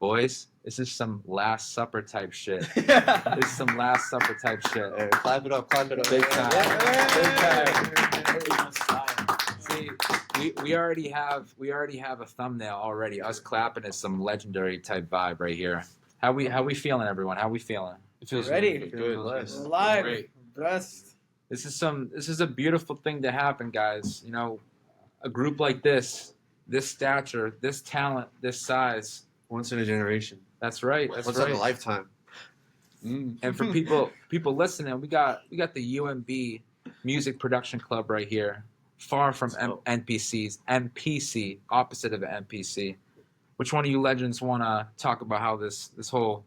Boys, this is some Last Supper type shit. Yeah. This is some Last Supper type shit. Hey, clap it up. Big time. Yeah. Big time. See, we already have a thumbnail already. Us clapping is some legendary type vibe right here. How we feeling, everyone? How we feeling? It feels Ready. good. We're live. Great. Blessed. This is a beautiful thing to happen, guys. You know, a group like this stature, this talent, this size. Once in a generation. That's right. That's Once right. in a lifetime. And for people listening, we got the UMB Music Production Club right here, far from MPC, opposite of MPC. Which one of you legends want to talk about how this whole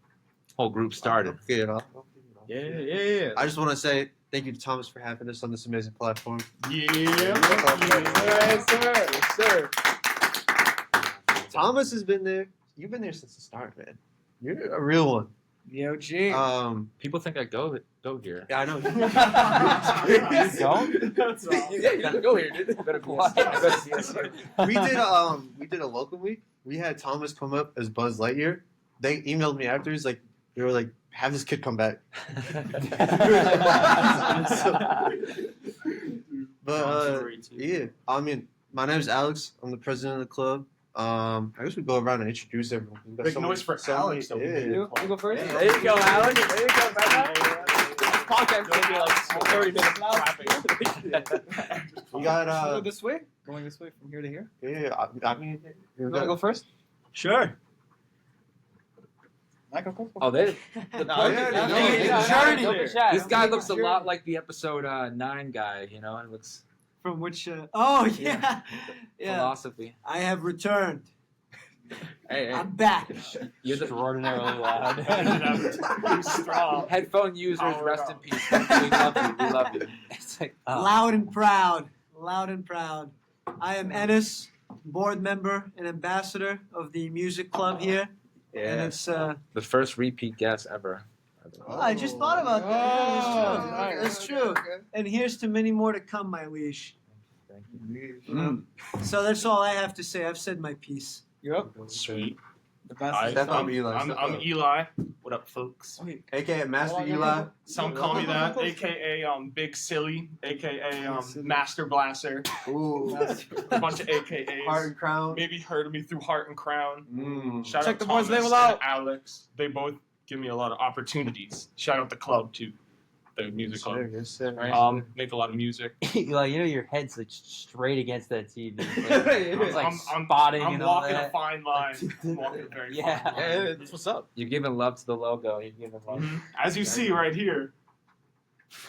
group started? Yeah. Yeah. I just want to say thank you to Thomas for having us on this amazing platform. Yes, sir. Yes, sir. Thomas has been there. You've been there since the start, man. You're a real one. Yo, G. People think I go here. Yeah, I know. You don't? That's wrong. Yeah, you gotta go here, dude. You better be we did a local week. We had Thomas come up as Buzz Lightyear. They emailed me after. They were like, have this kid come back. Yeah. I mean, my name is Alex. I'm the president of the club. I guess we go around and introduce everyone. Big noise for Alex. Yeah. You go first? Yeah. There you go, Alex. There you go, brother. This podcast is going to be like 30 minutes long. We got Go this way? Going this way from here to here? yeah. I mean, You want to go first? Sure. Michael, go. Oh, they. This guy looks a Journey. lot like the episode 9 guy. You know, it looks From which? Yeah. Yeah. philosophy. I have returned. Hey, I'm back. you're the Extraordinarily loud. Strong. headphone users. Power Rest up. in peace. We love you. We love you. It's like, Loud and proud. Loud and proud. I am Ennis, board member and ambassador of the music club here, and it's the first repeat guest ever. I just thought about that. Oh, Yeah, that's true. And here's to many more to come, my liege. Thank you. So that's all I have to say. I've said my piece. You up? Sweet. The best. Hi, Step up, I'm Eli. Eli. What up, folks? AKA Master Eli. Some call me that, aka Big Silly, aka Master Blaster. Ooh. A bunch of AKAs. Heart and Crown. Maybe heard of me through Heart and Crown. Shout Check out the boys' Thomas label and out. Alex. They both give me a lot of opportunities. Shout out the club too, the music club. Yes, sir. Make a lot of music. Like, you know, your head's like straight against that TV. It It's is. like I'm spotting I'm and all walking a that. fine line. I'm walking a very Yeah. fine line. Yeah, that's what's up. You're giving love to the logo. You're giving love. Mhm. As you see right here,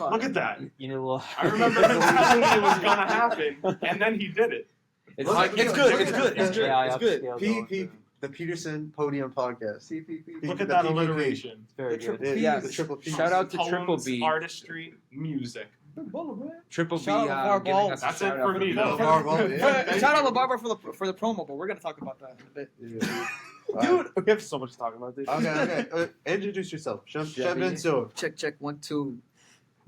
look at that. You know, little. I remember him telling me it was gonna happen, and then he did it. It's Look, like It's good. It's good. It's good. Yeah, It's I good. upscaled P, the Peterson Podium Podcast. Look The at that PPP. alliteration. It's very The good. Yeah. The triple P. Shout out to Poems, Triple B. artistry, music. Triple B. Shout out to Giving LeVar us a That's it shout for out me, though. Shout out to Barbara for the promo, but we're gonna talk about that in a bit. Dude. we have so much to talk about, dude. Okay. Introduce yourself. Shep Mansour. Check 1 2.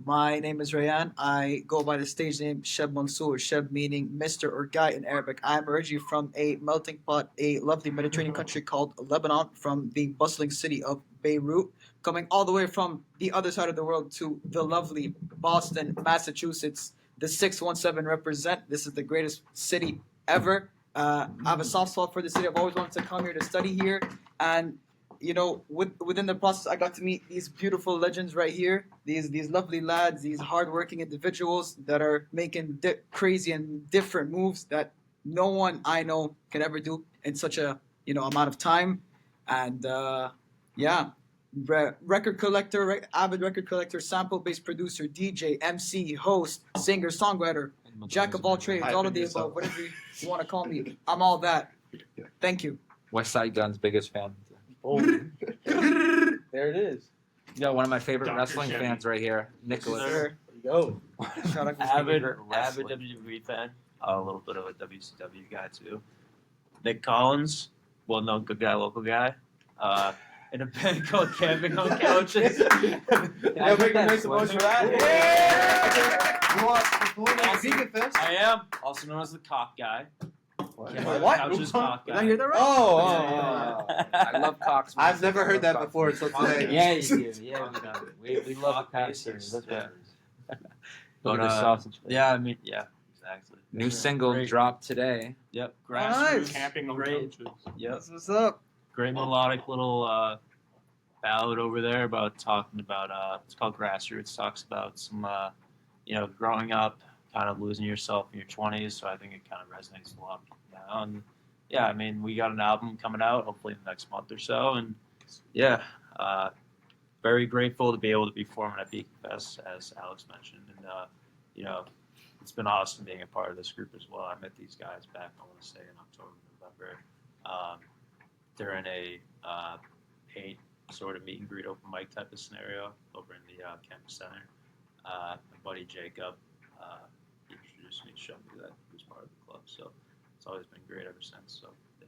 My name is Rayan. I go by the stage name Sheb Mansour. Sheb meaning Mr. or Guy in Arabic. I am originally from a melting pot, a lovely Mediterranean country called Lebanon, from the bustling city of Beirut, coming all the way from the other side of the world to the lovely Boston, Massachusetts. The 617 represent. This is the greatest city ever. I have a soft spot for the city. I've always wanted to come here to study here, and you know, within the process, I got to meet these beautiful legends right here. These lovely lads, these hardworking individuals that are making crazy and different moves that no one I know can ever do in such a amount of time. And record collector, avid record collector, sample-based producer, DJ, MC, host, singer, songwriter, jack of all trades, all of the above, whatever you want to call me. I'm all that. Thank you. West Side Gun's biggest fan. There it is. You got one of my favorite Dr. wrestling Chevy. fans right here, Nicholas. There you go. Shout out to Avid wrestling. WWE fan. A little bit of a WCW guy too. Nick Collins, well known good guy, local guy. In a band called Camping on Couches. Yeah, make a nice noise for that. You want to perform at Vegan Fest? I am also known as the Cock Guy. What? What? Couches cock Did guy. I hear that right? I love Cox. I've never heard that Cox. before until today. Yeah, you do. Yeah, we love the pastors. That's Yeah. right. But, Look at the sausage. Yeah, I mean, yeah, exactly. New single Great. dropped today. Yep. Grassroots Nice. camping on Great. couches. Yep. That's what's up. Great melodic little ballad over there about talking about it's called Grassroots. Talks about some growing up, kind of losing yourself in your 20s. So I think it kind of resonates with a lot of people now. And yeah, I mean, we got an album coming out hopefully in the next month or so. And yeah, very grateful to be able to be performing at Beacon Fest, as Alex mentioned. And it's been awesome being a part of this group as well. I met these guys back, I want to say, in October, November. During a paint sort of meet and greet open mic type of scenario over in the Campus Center. My buddy Jacob, he introduced me, showed me that he was part of the club. So it's always been great ever since. So yeah.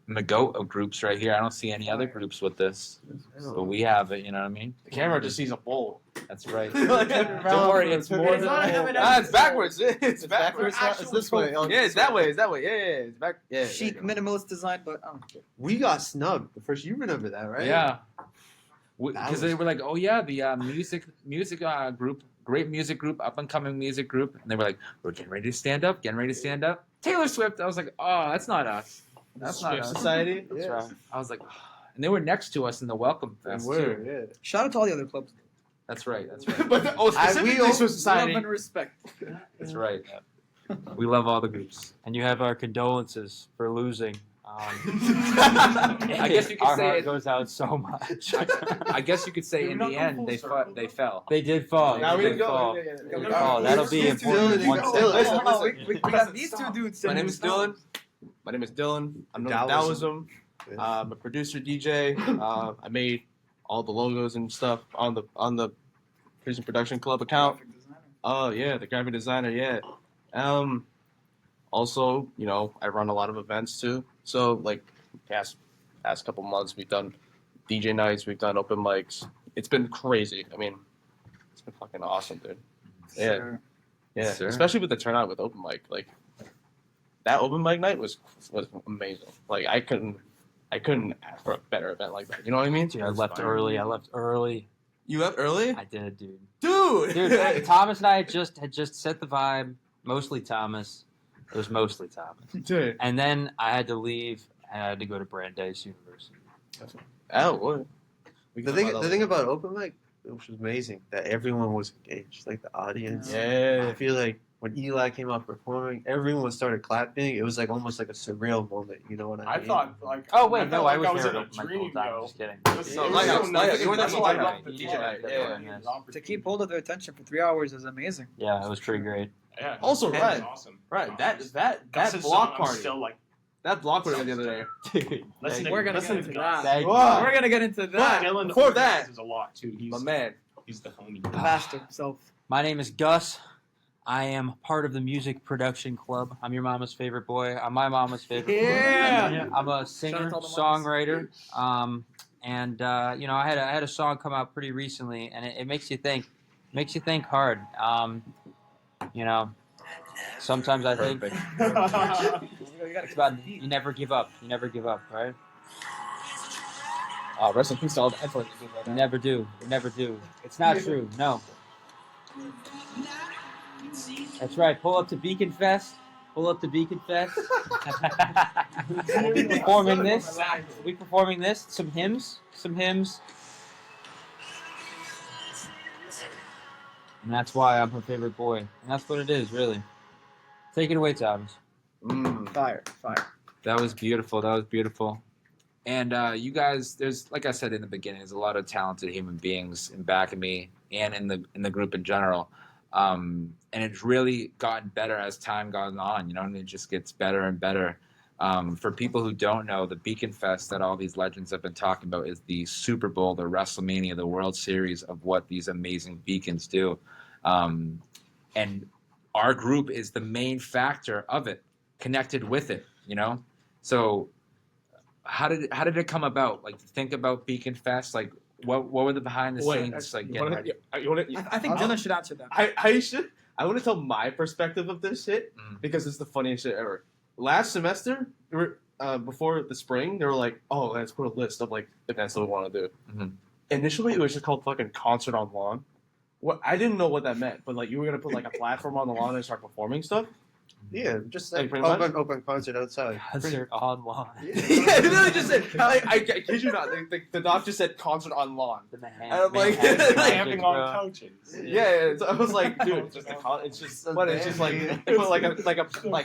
And the goat of groups right here. I don't see any other groups with this. So we have it, you know what I mean? The camera just sees a bowl. That's right. Don't worry, it's more than It's backwards. It's backwards. It's this way. Yeah, it's that way. It's that way. Yeah. It's back. Yeah. Chic minimalist design, but We got snubbed the first. You remember that, right? Yeah. That Because was- they were like, oh yeah, the music group, great music group, up and coming music group. And they were like, we're getting ready to stand up. Taylor Swift. I was like, oh, that's not us. That's not Swift us. Society. That's Yeah. right. I was like, and they were next to us in the welcome They fest were. too. Yeah. shout out to all the other clubs. That's right. That's right. But specifically all- Swiss Love Society. and respect. That's right. We love all the groups. And you have our condolences for losing. I guess you could our say heart it- goes out so much. I guess you could say in We're the not end full they circle. they fell. They did fall. Now They we did go. fall. Yeah, They did yeah. fall. That'll be Let's do important. Dylan, One go. second. Listen, Oh, listen. we got these two dudes. My name is Dylan. My name is Dylan. I'm known as Taoism. Taoism. I'm a producer, DJ. I made all the logos and stuff on the Peterson Production Club account. Oh yeah, the graphic designer. Yeah. Also, I run a lot of events too. So like past couple months, we've done DJ nights, we've done open mics. It's been crazy. I mean, it's been fucking awesome, dude. Yeah. Sure. Yeah, Sure. especially with the turnout with open mic. Like that open mic night was amazing. Like I couldn't ask for a better event like that. You know what I mean? Dude, I left early. You left early, I did, dude. dude. Dude, Thomas and I had just set the vibe. Mostly Thomas. It was mostly Thomas. Dude. And then I had to leave. And I had to go to Brandeis University. Oh, what? The thing about open mic, which was amazing, that everyone was engaged, like the audience. Yeah. I feel like when Eli came out performing, everyone started clapping. It was like almost like a surreal moment. You know what I I mean? thought like Oh wait, I no, felt I like was there there in a at my dream whole time. though. Just kidding. It was so Like, nice. like, you were That's there what I for loved like the DJ DJ night, night. To keep hold of their attention for 3 hours is amazing. Yeah, it was pretty great. Yeah. Also, it was right. Awesome. Right. Gus That is block I'm party. still like That block party the other day. Dude, listening. We're gonna listening get to into Gus. that. thank you. Wow. We're gonna get into that. Dylan Before that- organizes a lot too. He's My man. He's the homie. The master himself. My name is Gus. I am part of the music production club. I'm your mama's favorite boy. I'm my mama's favorite boy. Yeah. I'm a Shout singer, out to all the songwriter, and I had a song come out pretty recently, and it makes you think hard. Sometimes I think it's about you never give up. You never give up, right? Rest in peace to all the headphones. You never do. You never do. It's not true. No. That's right. Pull up to Beacon Fest. We'll be performing this. Some hymns. And that's why I'm her favorite boy. And that's what it is, really. Take it away, Thomas. Fire. That was beautiful. And you guys, there's, like I said in the beginning, there's a lot of talented human beings in back of me and in the group in general. And it's really gotten better as time goes on, and it just gets better and better. For people who don't know, the Beacon Fest that all these legends have been talking about is the Super Bowl, the WrestleMania, the World Series of what these amazing beacons do. And our group is the main factor of it, connected with it, So how did it come about? Like, think about Beacon Fest, like what were the behind the scenes like getting ready? I think Dylan should answer that. I want to tell my perspective of this shit because it's the funniest shit ever. last semester, before the spring, they were like, "Oh, let's put a list of like events that we want to do." Mhm. Initially, it was just called fucking concert on lawn. What I didn't know what that meant, but like you were gonna put like a platform on the lawn and start performing stuff. Yeah, just Like, like pretty much? open concert outside. Concert on lawn. Yeah, it literally just said. I kid you not. The doc just said concert on lawn. And I'm like, Camping on bro. couches. Yeah, so I was like, dude, it's just it's just what? It's just like they put like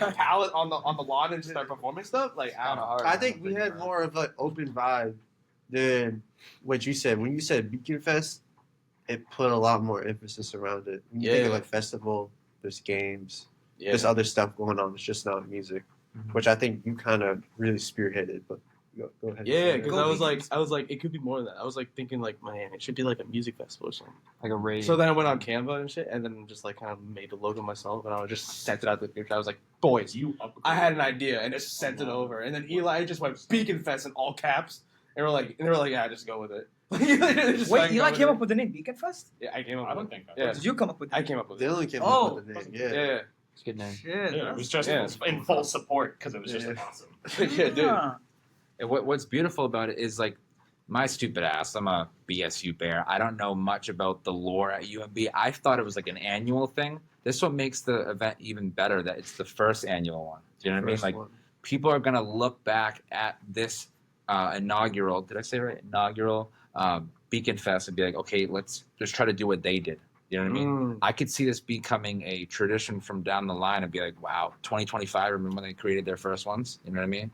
a pallet on the lawn and just start performing stuff. Like I don't know. Hard. I think we had more of an open vibe than what you said. When you said Beacon Fest, it put a lot more emphasis around it. When you think of Yeah. like festival, there's games, Yeah. there's other stuff going on. It's just not music, Mhm. which I think you kind of really spearheaded. But go ahead. Yeah, because Go I was like, it could be more than that. I was like thinking like, man, it should be like a music festival or something. Like a rave. So then I went on Canva and shit, and then just like kind of made the logo myself, and I just sent it out to the group. I was like, boys, You upgraded. I had an idea, and just sent it over, and then Eli just went Beacon Fest in all caps, and they were like, yeah, just go with it. Just Wait, like, you go like with came it. up with the name Beacon Fest? Yeah, I came up I with don't it. think. Yeah. Did you come up with I it? came up with They it. only came Oh. up with the name. Yeah. Yeah, It's a good name. Shit. Yeah, it was just Yeah. in full support because it was just Yeah. awesome. yeah, dude. Ah. And what's beautiful about it is like my stupid ass. I'm a BSU bear. I don't know much about the lore at UMB. I thought it was like an annual thing. This what makes the event even better. That it's the first annual one. Do you know what I mean? First Like one. people are gonna look back at this inaugural. Did I say it right? Inaugural Beacon Fest and be like, okay, let's just try to do what they did. You know what I mean? Mm. I could see this becoming a tradition from down the line and be like, wow, 2025. Remember when they created their first ones? You know what I mean?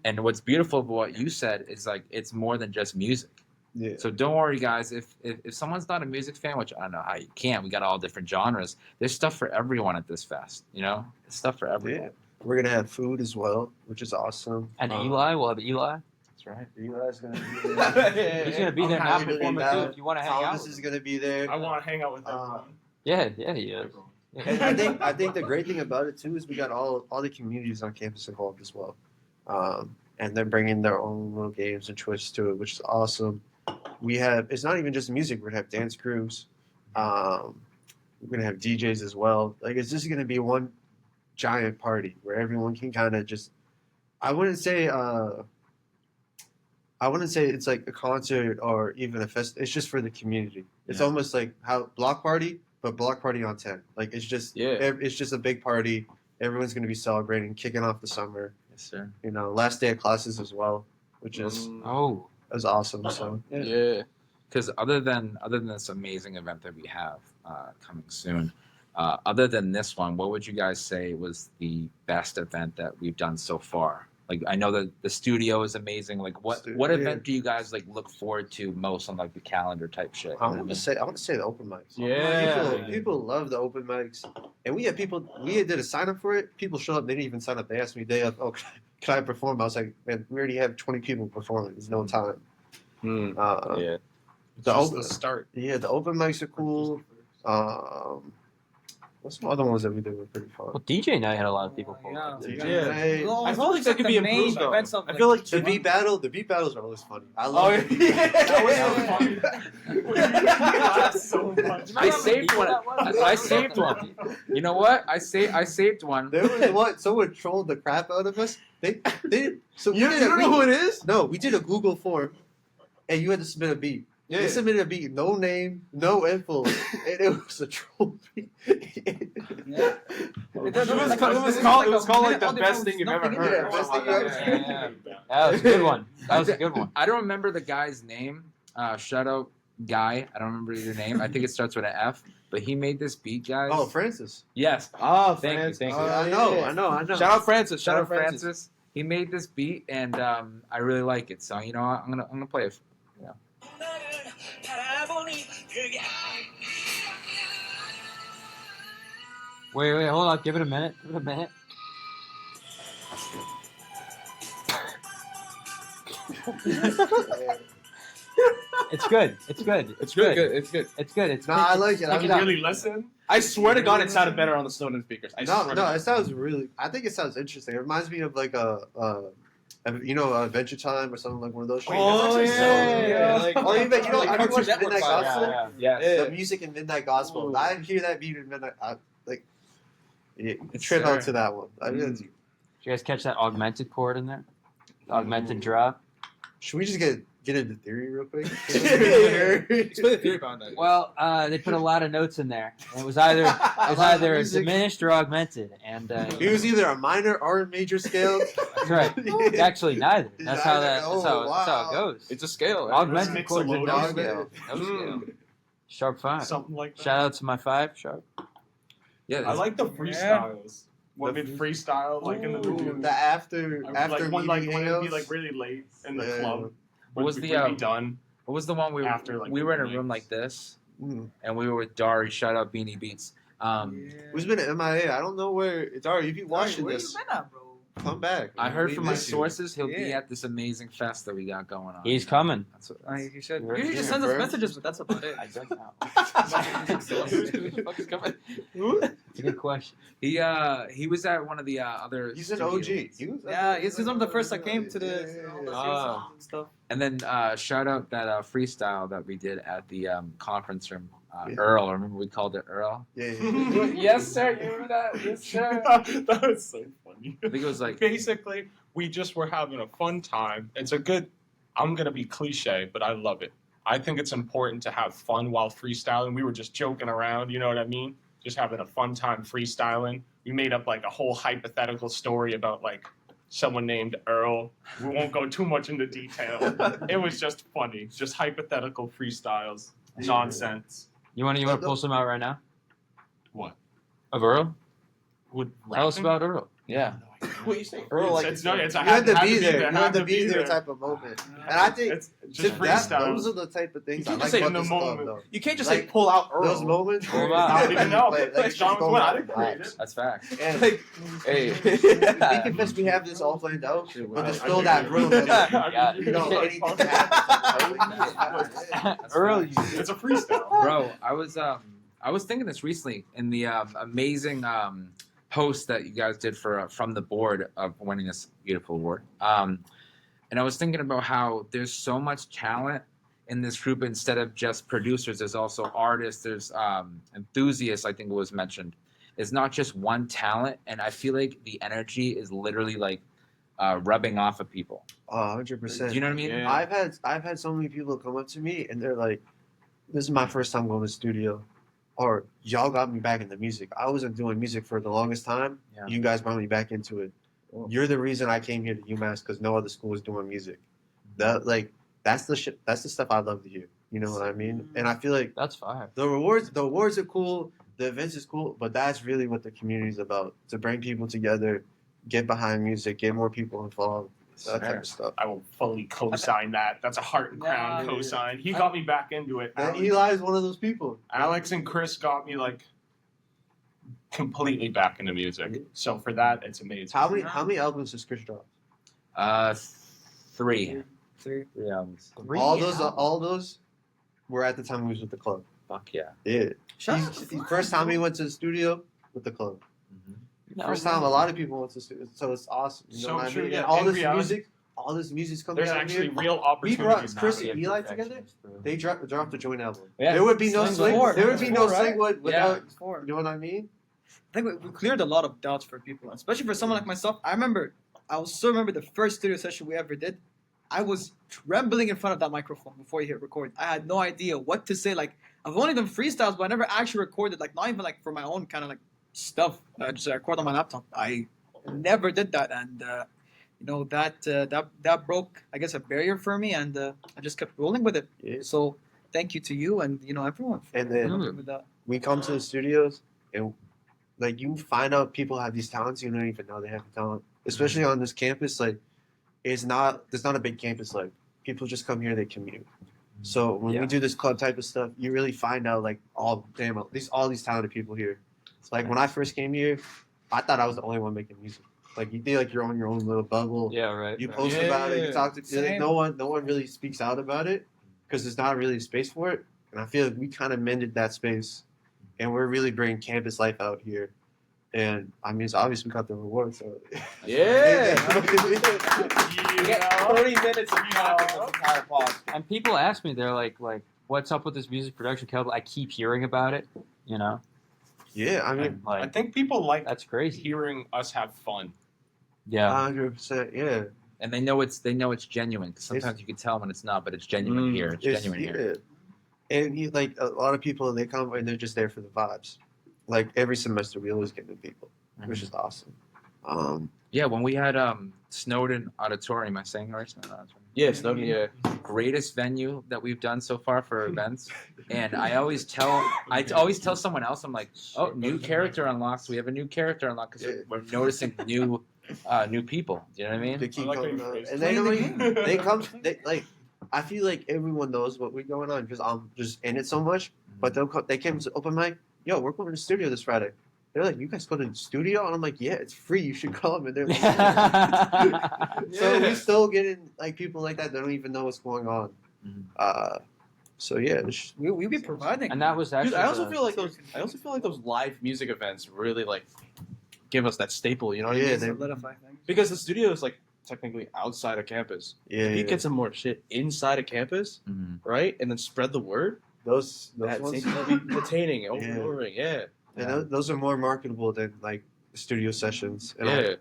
And what's beautiful about what you said is like it's more than just music. Yeah. So don't worry, guys. If someone's not a music fan, which I don't know how you can't, we got all different genres. There's stuff for everyone at this fest. You know, there's stuff for everyone. Yeah. We're gonna have food as well, which is awesome. And Eli, we'll have Eli. That's right. Eli's gonna be there. He's gonna be I'm there now kinda performing down. too. If you want to hang out. Thomas is gonna be there. I want to hang out with Uh, everyone. Yeah, he is. And I think the great thing about it too is we got all the communities on campus involved as well, and they're bringing their own little games and twists to it, which is awesome. We have it's not even just music. We're gonna have dance crews. We're gonna have DJs as well. Like it's just gonna be one giant party where everyone can kind of just. I wouldn't say it's like a concert or even a fest. It's just for the community. It's Yeah. almost like how block party, but block party on 10. Like it's just it's just a big party. Everyone's gonna be celebrating, kicking off the summer. Yes, sir. You know, last day of classes as well, which is Oh, awesome. So Yeah. because other than this amazing event that we have coming soon, other than this one, what would you guys say was the best event that we've done so far? Like I know that the studio is amazing. Like what Studio. event do you guys like look forward to most on like the calendar type shit? I want to say the open mics. Yeah. People love the open mics, and we had people. We did a sign up for it. People showed up. They didn't even sign up. They asked me day of, "Oh, can I perform?" I was like, "Man, we already have 20 people performing. There's no time." Mm. The Yeah. It's just open, the start. yeah, the open mics are cool. What's some other ones that we did were pretty fun? Well, DJ night had a lot of people. pull Yeah. up, too. Yeah. Hey, Well, I feel like that could be the main improved, though. events of, I feel like the beat battles are always funny. I Oh love yeah. it. That was so funny. We laughed so much. I saved one. I saved one. You know what? I saved one. There was one. Someone trolled the crap out of us. So You don't know who it is? No, we did a Google form, and you had to submit a beat. Yeah. They submitted a beat, no name, no info, and it was a troll beat. Yeah. It was called like the best thing you've ever heard. Yeah, best thing you ever heard. Yeah. That was a good one. That was a good one. I don't remember the guy's name. Shout out Guy. I don't remember your name. I think it starts with an F. But he made this beat, guys. Oh, Francis. yes. Oh, Thank you, thank you. I know. Shout out Francis. Shout out Francis. He made this beat, and I really like it. So you know, what? I'm gonna play it. Wait, hold on. Give it a minute. It's good. It's good. It's good. It's No, I like it. Like I you like really listen? I swear to God, it sounded better on the Snowden speakers. I swear to No, God. it sounds really. I think it sounds interesting. It reminds me of like Adventure Time or something like one of those shows. Oh yeah. Like, or even have you watched Midnight Gospel? Yeah. The music in Midnight Gospel. Ooh. I hear that beat in Midnight. Yes, Trip out sir. to that one. I really do. Did you guys catch that augmented chord in there? Augmented drop. Should we just get into theory real quick? Explain the theory behind that. Well, they put a lot of notes in there. And it was either music. diminished or augmented, and He was either a minor or a major scale. that's right. It's actually neither. That's how Wow. it goes. It's a scale. Right? Augmented chords are no Mixolydian. scale. No scale. Sharp 5. Something like that. Shout out to my 5 sharp. Yeah, I like the freestyles. When we freestyle like in the video. The after Like when like meeting when it'd be hangouts. like really late in the Yeah. club. What was we'd the, be done? What was the one After, like, we were in a the room mix. like this, Mm. and we were with Dari. Shout out Beanie Beats. Who's been at MIA? I don't know where. Dari, if you watching Where this, you been at, bro? come back. I heard We from my miss you. sources he'll be Yeah. at this amazing fest that we got going on. He's coming. That's what, You should. You're Usually just here, sends us bro. messages, but that's about it. I don't know. Who the fuck is coming? It's a good question. He was at one of the other. He's an studios. OG. He was Yeah, he's one of the first that came to the Oh. and stuff. And then shout out that freestyle that we did at the conference room. Yeah. Earl, remember we called it Earl? Yeah. Yes, sir. You remember that? Yes, sir. That was so funny. I think it was like Basically, we just were having a fun time. It's a good. I'm gonna be cliche, but I love it. I think it's important to have fun while freestyling. We were just joking around, you know what I mean? Just having a fun time freestyling. We made up like a whole hypothetical story about like someone named Earl. We won't go too much into detail. It was just funny, just hypothetical freestyles, nonsense. You want to pull some out right now? What? Of Earl? Would Tell us rapping? about Earl. yeah. What you say? Earl, like, it's a You had to be there. You had had to be there type of moment. And I think It's just those are freestyle. the type of things You I can't like say about in the this club, moment. though. You can't just Like, pull out Earl. Those moments Pull where out. I don't even know. like, Sean was what I didn't create vibes. it. That's facts. And Like, Hey. thinking first we have this all planned out, but there's still that room. Yeah. You know, anything can happen. Earl, It's a freestyle. Bro, I was thinking this recently in the amazing post that you guys did for from the board of winning this beautiful award. And I was thinking about how there's so much talent in this group. Instead of just producers, there's also artists, there's enthusiasts. I think it was mentioned. It's not just one talent, and I feel like the energy is literally like rubbing off of people. 100%. Do you know what I mean? Yeah. I've had so many people come up to me and they're like, "This is my first time going to the studio," or "Y'all got me back into music. I wasn't doing music for the longest time. Yeah. You guys brought me back into it. You're the reason I came here to UMass because no other school was doing music." That's the shit. That's the stuff I love to hear. You know what I mean? And I feel like that's fire. the awards are cool. The events is cool, but that's really what the community is about: to bring people together, get behind music, get more people involved, that type of stuff. I will fully co-sign that. That's a heart and crown Yeah. co-sign. He got me back into it. And Eli is one of those people. Alex and Chris got me like completely back into music. So for that, it's amazing. How many albums has Chris dropped? 3 Three. albums. All those were at the time he was with the club. Fuck yeah. Yeah. Shout out He's- to the first time he went to the studio with the club. No, First time a lot of people went to the studio, so it's awesome. You know So what I true, mean? yeah. And all In this reality, music's coming There's out actually here. real We opportunities. brought Chris now. and Eli together. They dropped a joint album. Yeah. There would be no Slingwood. sling. Four. There would be no Four, right? Slingwood without. Yeah. Four. You know what I mean? I think we cleared a lot of doubts for people, especially for someone like myself. I still remember the first studio session we ever did. I was trembling in front of that microphone before you hit record. I had no idea what to say. Like, I've only done freestyles, but I never actually recorded. Like, not even like for my own kind of like stuff. I just record on my laptop. I never did that, and that broke, I guess, a barrier for me, and I just kept rolling with it. Yeah. So, thank you to you and everyone for And then helping with that. we come to the studios and like you find out people have these talents you don't even know they have the talent. Especially on this campus, like there's not a big campus. Like people just come here, they commute. So when we do this club type of stuff, you really find out like all these talented people here. Like when I first came here, I thought I was the only one making music. Like you feel like you're on your own little bubble. Yeah, right. You right. post about it. You talk to Same. no one really speaks out about it because there's not really a space for it. And I feel like we kind of mended that space, and we're really bringing campus life out here. And I mean, it's obvious we got the reward. So Yeah. you get 30 minutes of talking this entire pod. And people ask me, they're like, what's up with this music production club? I keep hearing about it, you know? yeah, I mean, And, I like, think people like that's crazy. hearing us have fun. Yeah. 100%. Yeah. And they know it's genuine. 'Cause sometimes you can tell when it's not, but it's genuine here. It's genuine here. And like a lot of people, they come and they're just there for the vibes. Like every semester, we always get new people, which is awesome. Yeah, when we had Snowden Auditorium, am I saying it right? Snowden Auditorium. Yeah, Snowden. Yeah. Greatest venue that we've done so far for events. And I always tell someone else, I'm like, oh, new character unlocks. We have a new character unlocked because we're noticing new people. Do you know what I mean? They keep I like coming how you out. phrased And it. they know they come. They like. I feel like everyone knows what we're going on because I'm just in it so much. But they came to open mic. Yo, we're going to the studio this Friday. They're like, you guys go to the studio? And I'm like, yeah, it's free. You should come. And they're like, so we still getting like people like that don't even know what's going on. So yeah, we be providing. And that was actually. Dude, I also feel like those live music events really like give us that staple. You know what I mean? Solidify things. Because the studio is like technically outside of campus. yeah, If you get some more shit inside of campus, right, and then spread the word, those that ones. seems to be retaining, overpowering, yeah. And those are more marketable than like studio sessions. And Yeah.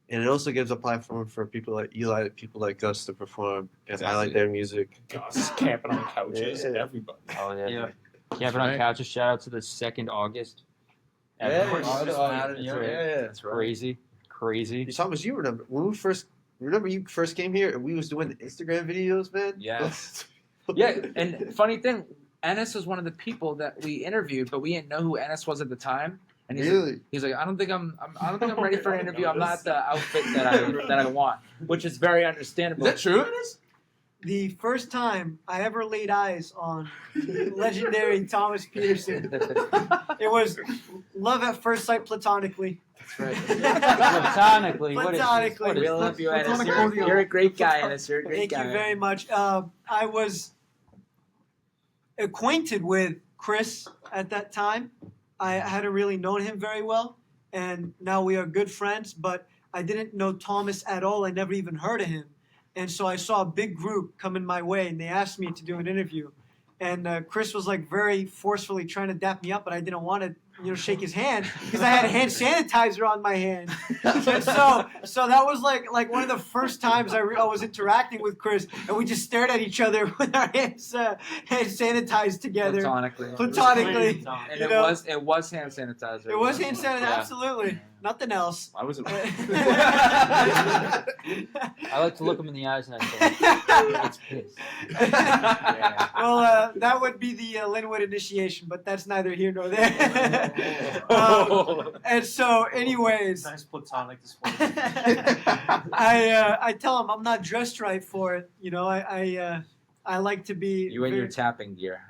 and it also gives a platform for people like Eli, people like us to perform and highlight their music. Us camping on couches, Yeah. everybody. Oh yeah. Yeah. Camping on Right. couches. Shout out to the 2nd August. Yeah, It's crazy. Crazy. Thomas, you remember when you first came here and we was doing the Instagram videos, man? Yes. Yeah, and funny thing, Ennis was one of the people that we interviewed, but we didn't know who Ennis was at the time. And he's like, I don't think I'm ready for an interview. I'm not at the outfit that I want, which is very understandable. Is that true, Ennis? The first time I ever laid eyes on the legendary Thomas Peterson, it was love at first sight platonically. That's right. Platonically. What is this? Platonically. What is We this? love you, Ennis. Platonic You're a great guy, Ennis. You're a great Thank guy. you very much. I was acquainted with Chris at that time. I hadn't really known him very well, and now we are good friends, but I didn't know Thomas at all. I never even heard of him. And so I saw a big group coming my way, and they asked me to do an interview. And Chris was like very forcefully trying to dap me up, but I didn't want to, shake his hand because I had hand sanitizer on my hand. And so that was like one of the first times I was interacting with Chris, and we just stared at each other with our hands sanitized together. Platonically. And You it know? was hand sanitizer. It was hand sanitizer, Yeah. absolutely. Nothing else. I wasn't. I like to look him in the eyes and I say, it's piss. Well, that would be the Linwood initiation, but that's neither here nor there. And so, anyways, Nice platonic display. I tell him I'm not dressed right for it. I like to be. You and your tapping gear.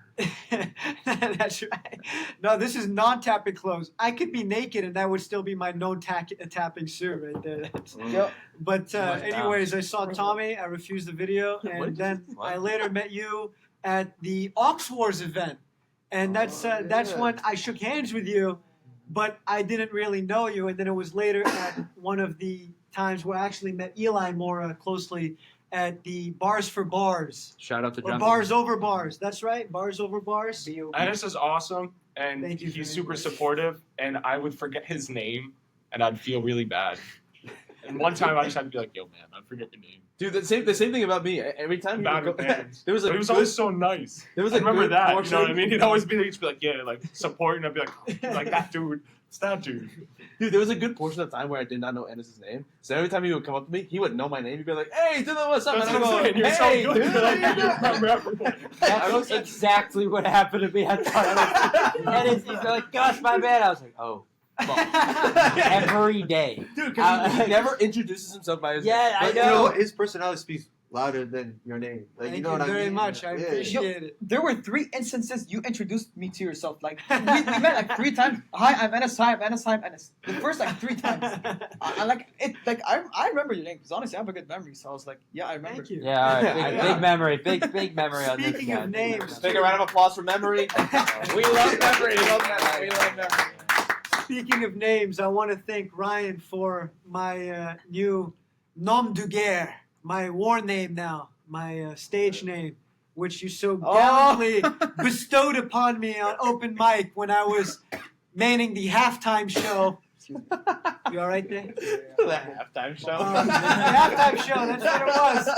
That's right. No, this is non-tapping clothes. I could be naked and that would still be my tapping suit right there. But anyways, I saw Tommy. I refused the video, and then I later met you at the Ox Wars event, and that's when I shook hands with you, but I didn't really know you. And then it was later at one of the times where I actually met Eli more closely. At the Bars for Bars. Shout out to Or John. Bars Over Bars. That's right. Bars Over Bars. Ennis is awesome, and Thank you he's very super much. supportive. And I would forget his name, and I'd feel really bad. And one time I just had to be like, "Yo, man, I forget your name." Dude, the same thing about me. Every time Bad you with names. there was But a he was good- always so nice. there was I a remember good that. portion- You know what I mean? He'd always be like, yeah, like supporting. I'd be like that dude. It's that dude. Dude, there was a good portion of time where I did not know Ennis's name. So every time he would come up to me, he would know my name. He'd be like, "Hey, Dylan, what's up?" That's And what I'd I'm go, saying. You're "Hey, so good. dude, You're like, how you doing?" remember everything. That's exactly what happened to me. I thought and he's like, "Gosh, my bad." I was like, "Oh, fuck." Every day." Dude, because he never introduces himself by his name. Yeah, I But know. you know what? His personality speaks louder than your name. Like, Thank you know what I very mean? much. I Yeah. appreciate it. There were 3 instances you introduced me to yourself. Like we met like 3 times. Hi, I'm Ennis. Hi, I'm Ennis. Hi, I'm Ennis. The first like 3 times. I like it. Like I remember your name because honestly, I have a good memory. So I was like, yeah, I remember. Thank you. Yeah, all right. Yeah. Big memory. Big memory on this Speaking guy. of names, Big round of applause for memory. We love memory. We love memory. We love memory. Speaking of names, I want to thank Ryan for my new nom de guerre, my war name now, my stage name, which you so gallantly bestowed upon me on open mic when I was manning the halftime show Excuse me. You all right there? The halftime show. The halftime show. That's what it was.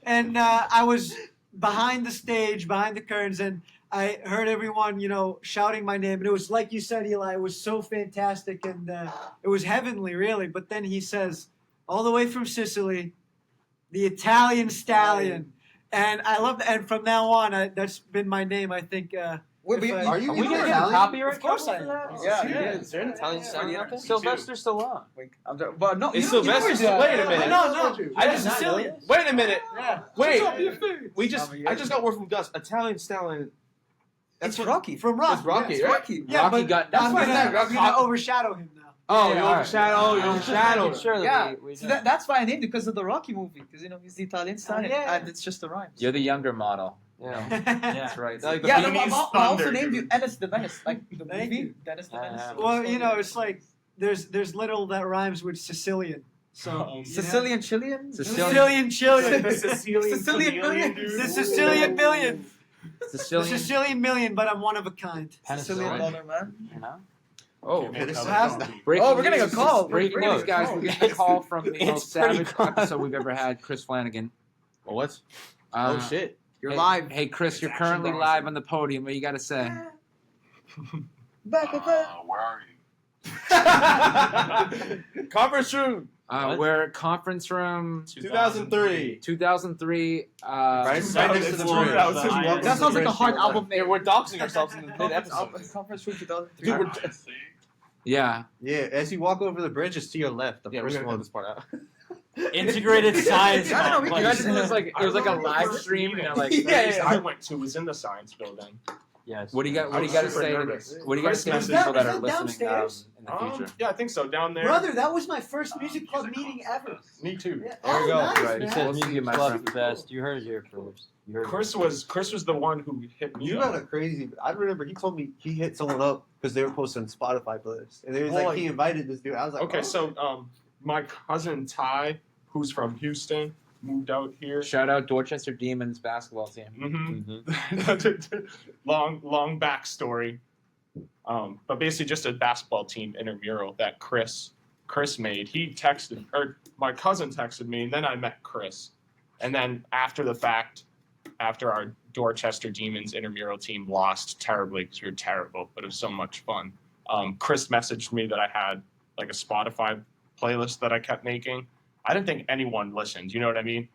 And I was behind the stage, behind the curtains, and I heard everyone, shouting my name. And it was like you said, Eli. It was so fantastic, and it was heavenly, really. But then he says, all the way from Sicily, the Italian Stallion. And I love that. And from now on, that's been my name. I think. Wait, if I- are you Are we even gonna get a Italian? copyright? Of course cover I for am. that? Yeah. Is there an Italian sound out there? Sylvester Stallone. Wait, but no, It's you don't Sylvester. do that. Wait a minute. No. I Yeah, just Sicilian. Wait a minute. Yeah. Wait. What's up, you food? I just got word from Gus. Italian Stallion. It's Rocky. From Rocky. It's Rocky, It's right? Rocky. Yeah, Rocky but got- I'm That's what gonna overshadow him now. Oh, Yeah, you all right. overshadow. You overshadow. Sure that Yeah. we So know. that's why I named it because of the Rocky movie. Because he's the Italian stallion, yeah. and it's just the rhymes. You're the younger model. Yeah. That's right. Like the Yeah, Viennese I also Thunder, named dude. you Ennis the Venice, like the Thank movie you. Dennis the Yeah, Venice. yeah. Well, it's like there's little that rhymes with Sicilian. So Sicilian Chilean. Sicilian Chilean. The Sicilian Sicilian chameleon, million. dude. The Sicilian million. The Sicilian. Sicilian million, but I'm one of a kind. Sicilian Penicillin. dollar man. You know? Oh, Can't this tell is- the breaking Oh, we're getting a news. call. Breaking Breaking news, news. guys. We got a call from the It's most pretty savage close. episode we've ever had, Chris Flanagan. What? Uh, Oh shit. You're hey, live. Hey, Chris, you're It's currently actually live awesome. on the podium. What you got to say? Back up. Where are you? Conference room. What? We're at conference room 2003. 2003. Right next to the bridge. That sounds like a hard album Yeah, name. we're doxing ourselves in the mid episode. Conference room 2003. Dude, we're Yeah. Yeah, as you walk over the bridge, it's to your left. The yeah, we're first gonna cut one. this part out. Integrated science. I don't know, we can- You guys, complex. it was like a live stream. And like, I went to was in the science building. Yes. what do you got? What do you I'm got to super say? nervous. What do you got to say to Is people that- that is are that listening downstairs? in the future? Yeah, I think so. Down there. Brother, that was my first music club meeting ever. Me too. Yeah. There we go. Nice, Right. He man. said We'll see you, music my club's friend. the best. You heard it here first. You heard it. Chris was the one who hit me You up. got a crazy. I remember he told me he hit someone up because they were posting Spotify playlists, and it was Well, like he invited this dude. I was like, Okay, oh. so my cousin Ty, who's from Houston, moved out here. Shout out Dorchester Demons basketball team. Mm-hmm. long backstory. But basically just a basketball team intramural that Chris made. He texted, or my cousin texted me, and then I met Chris. And then after the fact, after our Dorchester Demons intramural team lost terribly, because we were terrible, but it was so much fun, Chris messaged me that I had like a Spotify playlist that I kept making. I didn't think anyone listened, you know what I mean?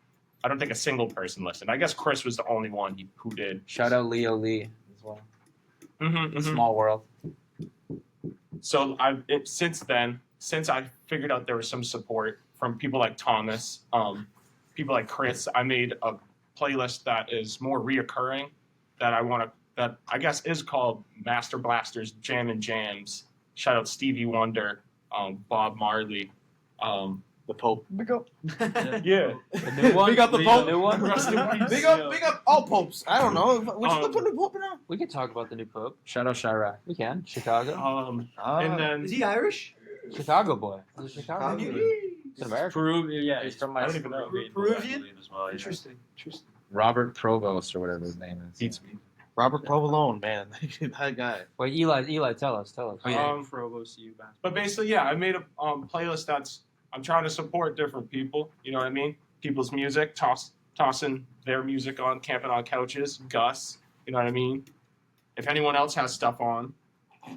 I don't think a single person listened. I guess Chris was the only one who did. Shout out Leo Lee as well. Mm-hmm, Small world. So since I figured out there was some support from people like Thomas, people like Chris, I made a playlist that is more reoccurring that I guess is called Master Blasters Jam and Jams. Shout out Stevie Wonder, Bob Marley. The Pope. Big up. Yeah. The new one. Big up the The Pope. new one. Rest in peace. Big up all popes. I don't know. Which Um, put the Pope now? We can talk about the new pope. Shout out Chirac. We can. Chicago. And then Is he Irish? Chicago boy. He's a Chicago. Chicago. He's an American. Peruvian, yeah, He's he's from I my don't even know. Peruvian? as well. Yeah. Interesting. Robert Provost or whatever his name is. Beats me. Robert Provolone, man. That guy. Wait, Eli, tell us. Oh, yeah. Provost U basketball. But basically, yeah, I made a playlist I'm trying to support different people. You know what I mean? People's music, tossing their music on, camping on couches. Gus, you know what I mean? If anyone else has stuff on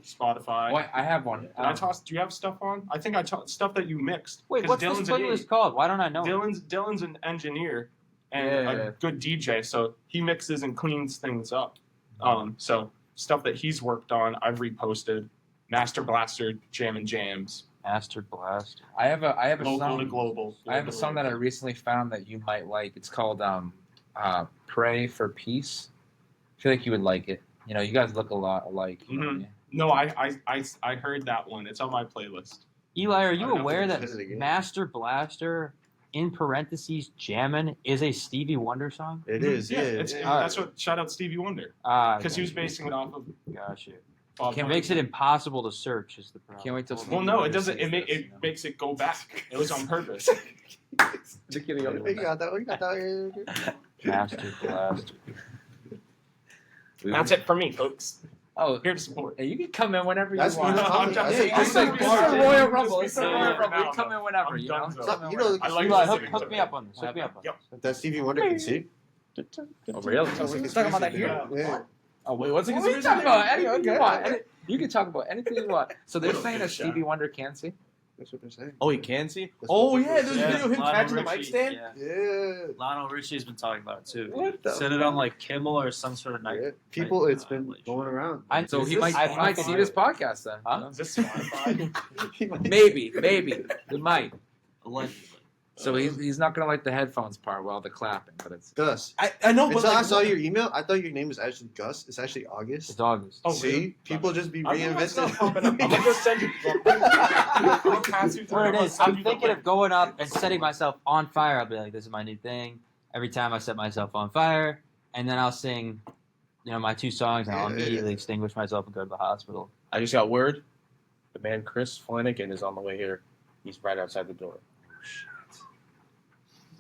Spotify, What? I have one. Did I toss? Do you have stuff on? I think I tossed stuff that you mixed. Wait, 'Cause what's this Dylan's playlist called? Why don't I know? Dylan's an engineer and Yeah. a good DJ, so he mixes and cleans things up. So stuff that he's worked on, I've reposted. Master Blaster, Jam and Jams, Master Blast. I have a local to song. global. I have a song that I recently found that you might like. It's called "Pray for Peace." I feel like you would like it. You know, you guys look a lot alike. You know what I mean? No, I heard that one. It's on my playlist. Eli, are I you don't know aware if that it's again. Master Blaster, in parentheses, Jammin' is a Stevie Wonder song? It is, yeah. That's what. Shout out Stevie Wonder because he was basing it off of Gosh, it Bob makes it impossible to search. Is the problem? Can't wait till. Well, no, it doesn't. It makes it go back. It was on purpose. You got that one. You got that one. Master Blaster. That's it for me, folks. Oh, Here to support. hey, you can come in whenever That's you want. fine. I'm just- Hey, It's I'm like sorry. it's a Royal Just Rumble. be It's a so Royal right Rumble. now, You come in though. whenever. I'm You know. done, Come so. in You know, whenever. I like Eli, listening hook to me it. up on this. Hook me up on Yep. this. That Stevie Wonder can see. Oh, really? Let's talk about that here. Yeah. Oh wait, what's it? What are you talking about? Anything you Okay. want. You can talk about anything you want. So they're saying that Stevie Wonder can see. That's what they're saying. Oh, he can see. That's Oh what yeah, they're there's a saying. video of him Lionel catching the mic Richie, stand. Yeah. Yeah. Lionel Richie's been talking about it too. What the Said it on like Kimmel or some sort of night. Yeah. People, it's been Like, going around. So Is he this- might I might see this podcast then. Huh? Is this Spotify? Maybe it might. Allegedly. So he's not gonna like the headphones part while the clapping, but it's Gus. I know, but Until I like, saw your email, I thought your name was actually Gus. It's actually August. It's August. Oh, See, really? people just be I'm gonna start popping reinventing. up. I'm gonna just send you. I'll pass you through. What it I'm is, gonna I'm send you the thinking link. of going up and setting myself on fire. I'll be like, this is my new thing. Every time I set myself on fire, and then I'll sing, my 2 songs, and I'll Yeah. immediately extinguish myself and go to the hospital. I just got word. The man Chris Flanagan is on the way here. He's right outside the door.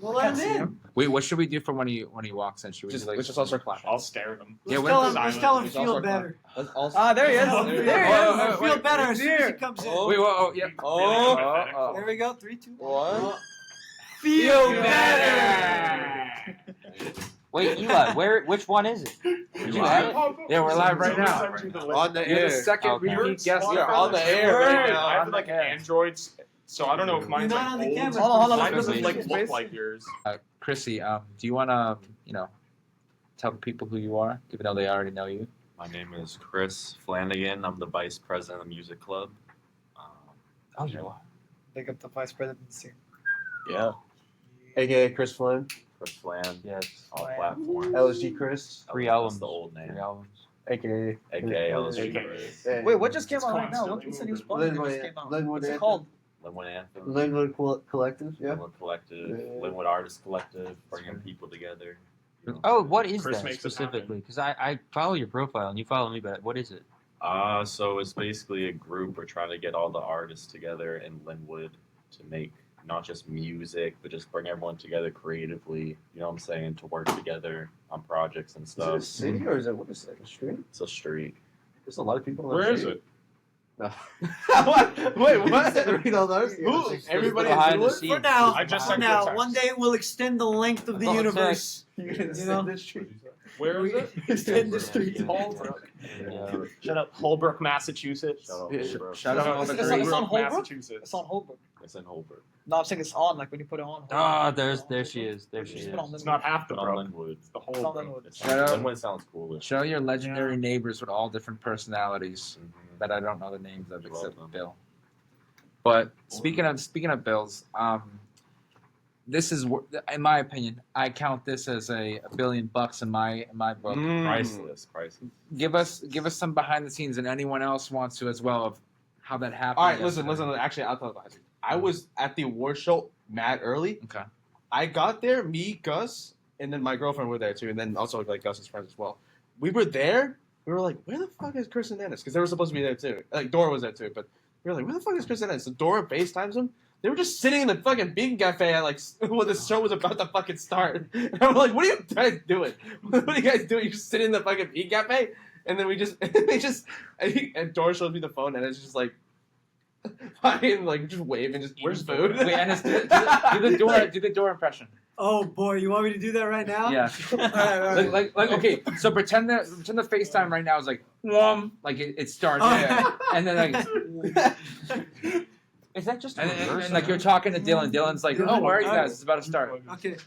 Well, let him in. wait. What should we do for when he walks in? Should we Just, do like let's just all start clapping. I'll stare at him. Yeah, Let's tell him Let's feel all start better. Let's all Ah, there he is. Oh, There he is. oh, oh, Feel wait, better he's as soon as he here. comes in. Wait, oh, yeah. Oh. There we go. 3, 2, 1. Feel better. Wait, Eli, which one is it? Did you add it? Yeah, we're live right now. On the You're the air. second Okay. repeat guest. You're on the air right now. I have On like the air. Androids, so I don't know if mine's You're like not on the old. camera. Hold on, Mine let's doesn't go. like look like yours. Chrissy, do you want to, tell the people who you are, even though they already know you? My name is Chris Flanagan. I'm the vice president of the music club. Oh, you are. Pick up the vice presidency. Yeah. AKA Chris Flynn. Chris Flan, Yes. all platforms. LSG Chris. 3 That's albums. the old name. 3 albums. AKA. AKA LSG AKA. Chris. Hey, Wait, what just came It's out right now? constantly What said he was moving. playing? It Linwood- just came out. Linwood What's it Anthem. called? Linwood Anthem. Linwood Collective. Yeah. Linwood Collective. Yeah. Linwood Artist Collective. Bringing people together. you know. Oh, what is Chris that makes it specifically? Because I follow your profile and you follow me, but what is it? So it's basically a group. We're trying to get all the artists together in Linwood to make not just music, but just bring everyone together creatively. You know what I'm saying? To work together on projects and Is it a stuff. city or is it what is it? A street? It's a street. There's a lot of people. On Where the is street. it? No. What? Wait, what? Read all those. Who? Everybody behind the Linwood? scenes. For now, I just for sent you a now. text. One day we'll extend the length of the Oh, universe. You can You know? the street. Where is it? Extend the street. Holbrook. Yeah. Shut up, Holbrook, Massachusetts. Shout out Yeah, Holbrook. Shout out all the It's on great. Holbrook? Massachusetts. It's on Holbrook. It's in Holbrook. No, I'm saying it's on, like when you put it on. Ah, there she is. There she Just is. put on It's not half the But on brook. Linwood. It's the It's on whole Linwood. It's Shout out. Linwood sounds cooler. Show your legendary neighbors with all different personalities Mhm. that I don't know the names of You're except welcome. Bill. But speaking of Bills, this is in my opinion, I count this as $1 billion in my book. Priceless. Priceless. Give us some behind the scenes, and anyone else wants to as well, of how that happened. All right, listen. yesterday. Actually, I'll tell you. I was at the award show mad early. Okay. I got there, me, Gus, and then my girlfriend were there too, and then also like Gus's friends as well. We were there. We were like, where the fuck is Chris and Dennis? Because they were supposed to be there too. Like Dora was there too, but we were like, where the fuck is Chris and Dennis? So Dora FaceTimes them. They were just sitting in the fucking Beacon Cafe at like when the show was about to fucking start. And I'm like, what are you guys doing? What are you guys doing? You just sitting in the fucking Beacon Cafe? And then and Dora shows me the phone, and it's just like, fucking like just wave and just Where's eating food. Wait, and do the door impression. Oh boy, you want me to do that right now? Yeah. All right. Like okay, so pretend the FaceTime right now is like like it starts Oh. and then like Is that just a and reverse? like you're talking to Dylan. Dylan's like, oh, where are you guys? It's about to start. Okay.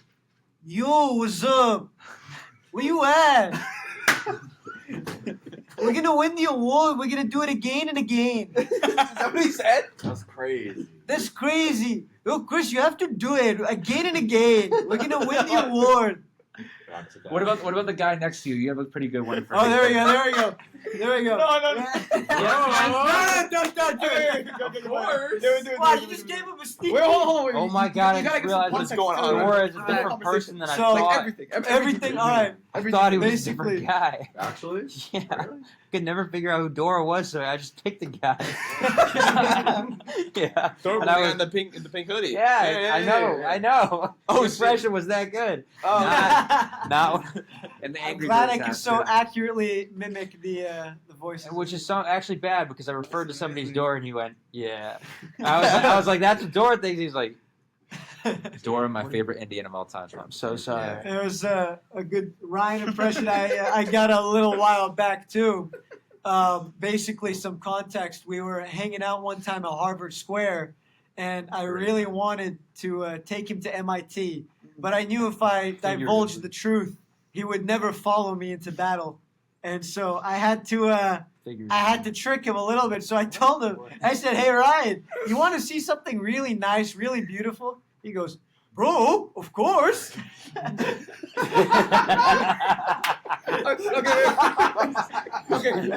Yo, what's up? Where you at? We're gonna win the award. We're gonna do it again and again. Is that what he said? That's crazy. That's crazy. Yo, Chris, you have to do it again and again. We're gonna win the award. Back to back. What about the guy next to you? You have a pretty good one for. Oh, there we go. There we go. There we go. No, no, no. No, don't do it. Wow, you just gave him a sneak. Wait, hold on. Oh my god, I You gotta just get some realized what's context going to on. it. Dora is a Alright, different person than I so, thought. Everything. All right. I thought he was a basically- different guy. Actually, Yeah. Could never figure out who Dora was, so I just picked the guy. Yeah. Dora And I was was- in the pink hoodie. Yeah, I know. Oh, The impression was that good. Oh, Not And the I'm angry glad Birds I can hat, so too. accurately mimic the voices. Which is actually bad because I referred to somebody's door and he went, yeah. I was like, that's a door thing. He's like, Dora, my favorite Indian of all time. I'm so sorry. It was a good Ryan impression I got a little while back too. Basically, some context. We were hanging out one time at Harvard Square, and I really wanted to take him to MIT, but I knew if I divulged the truth, he would never follow me into battle, and so I had to trick him a little bit. So I told him, I said, "Hey Ryan, you want to see something really nice, really beautiful?" He goes, "Bro, of course." Okay.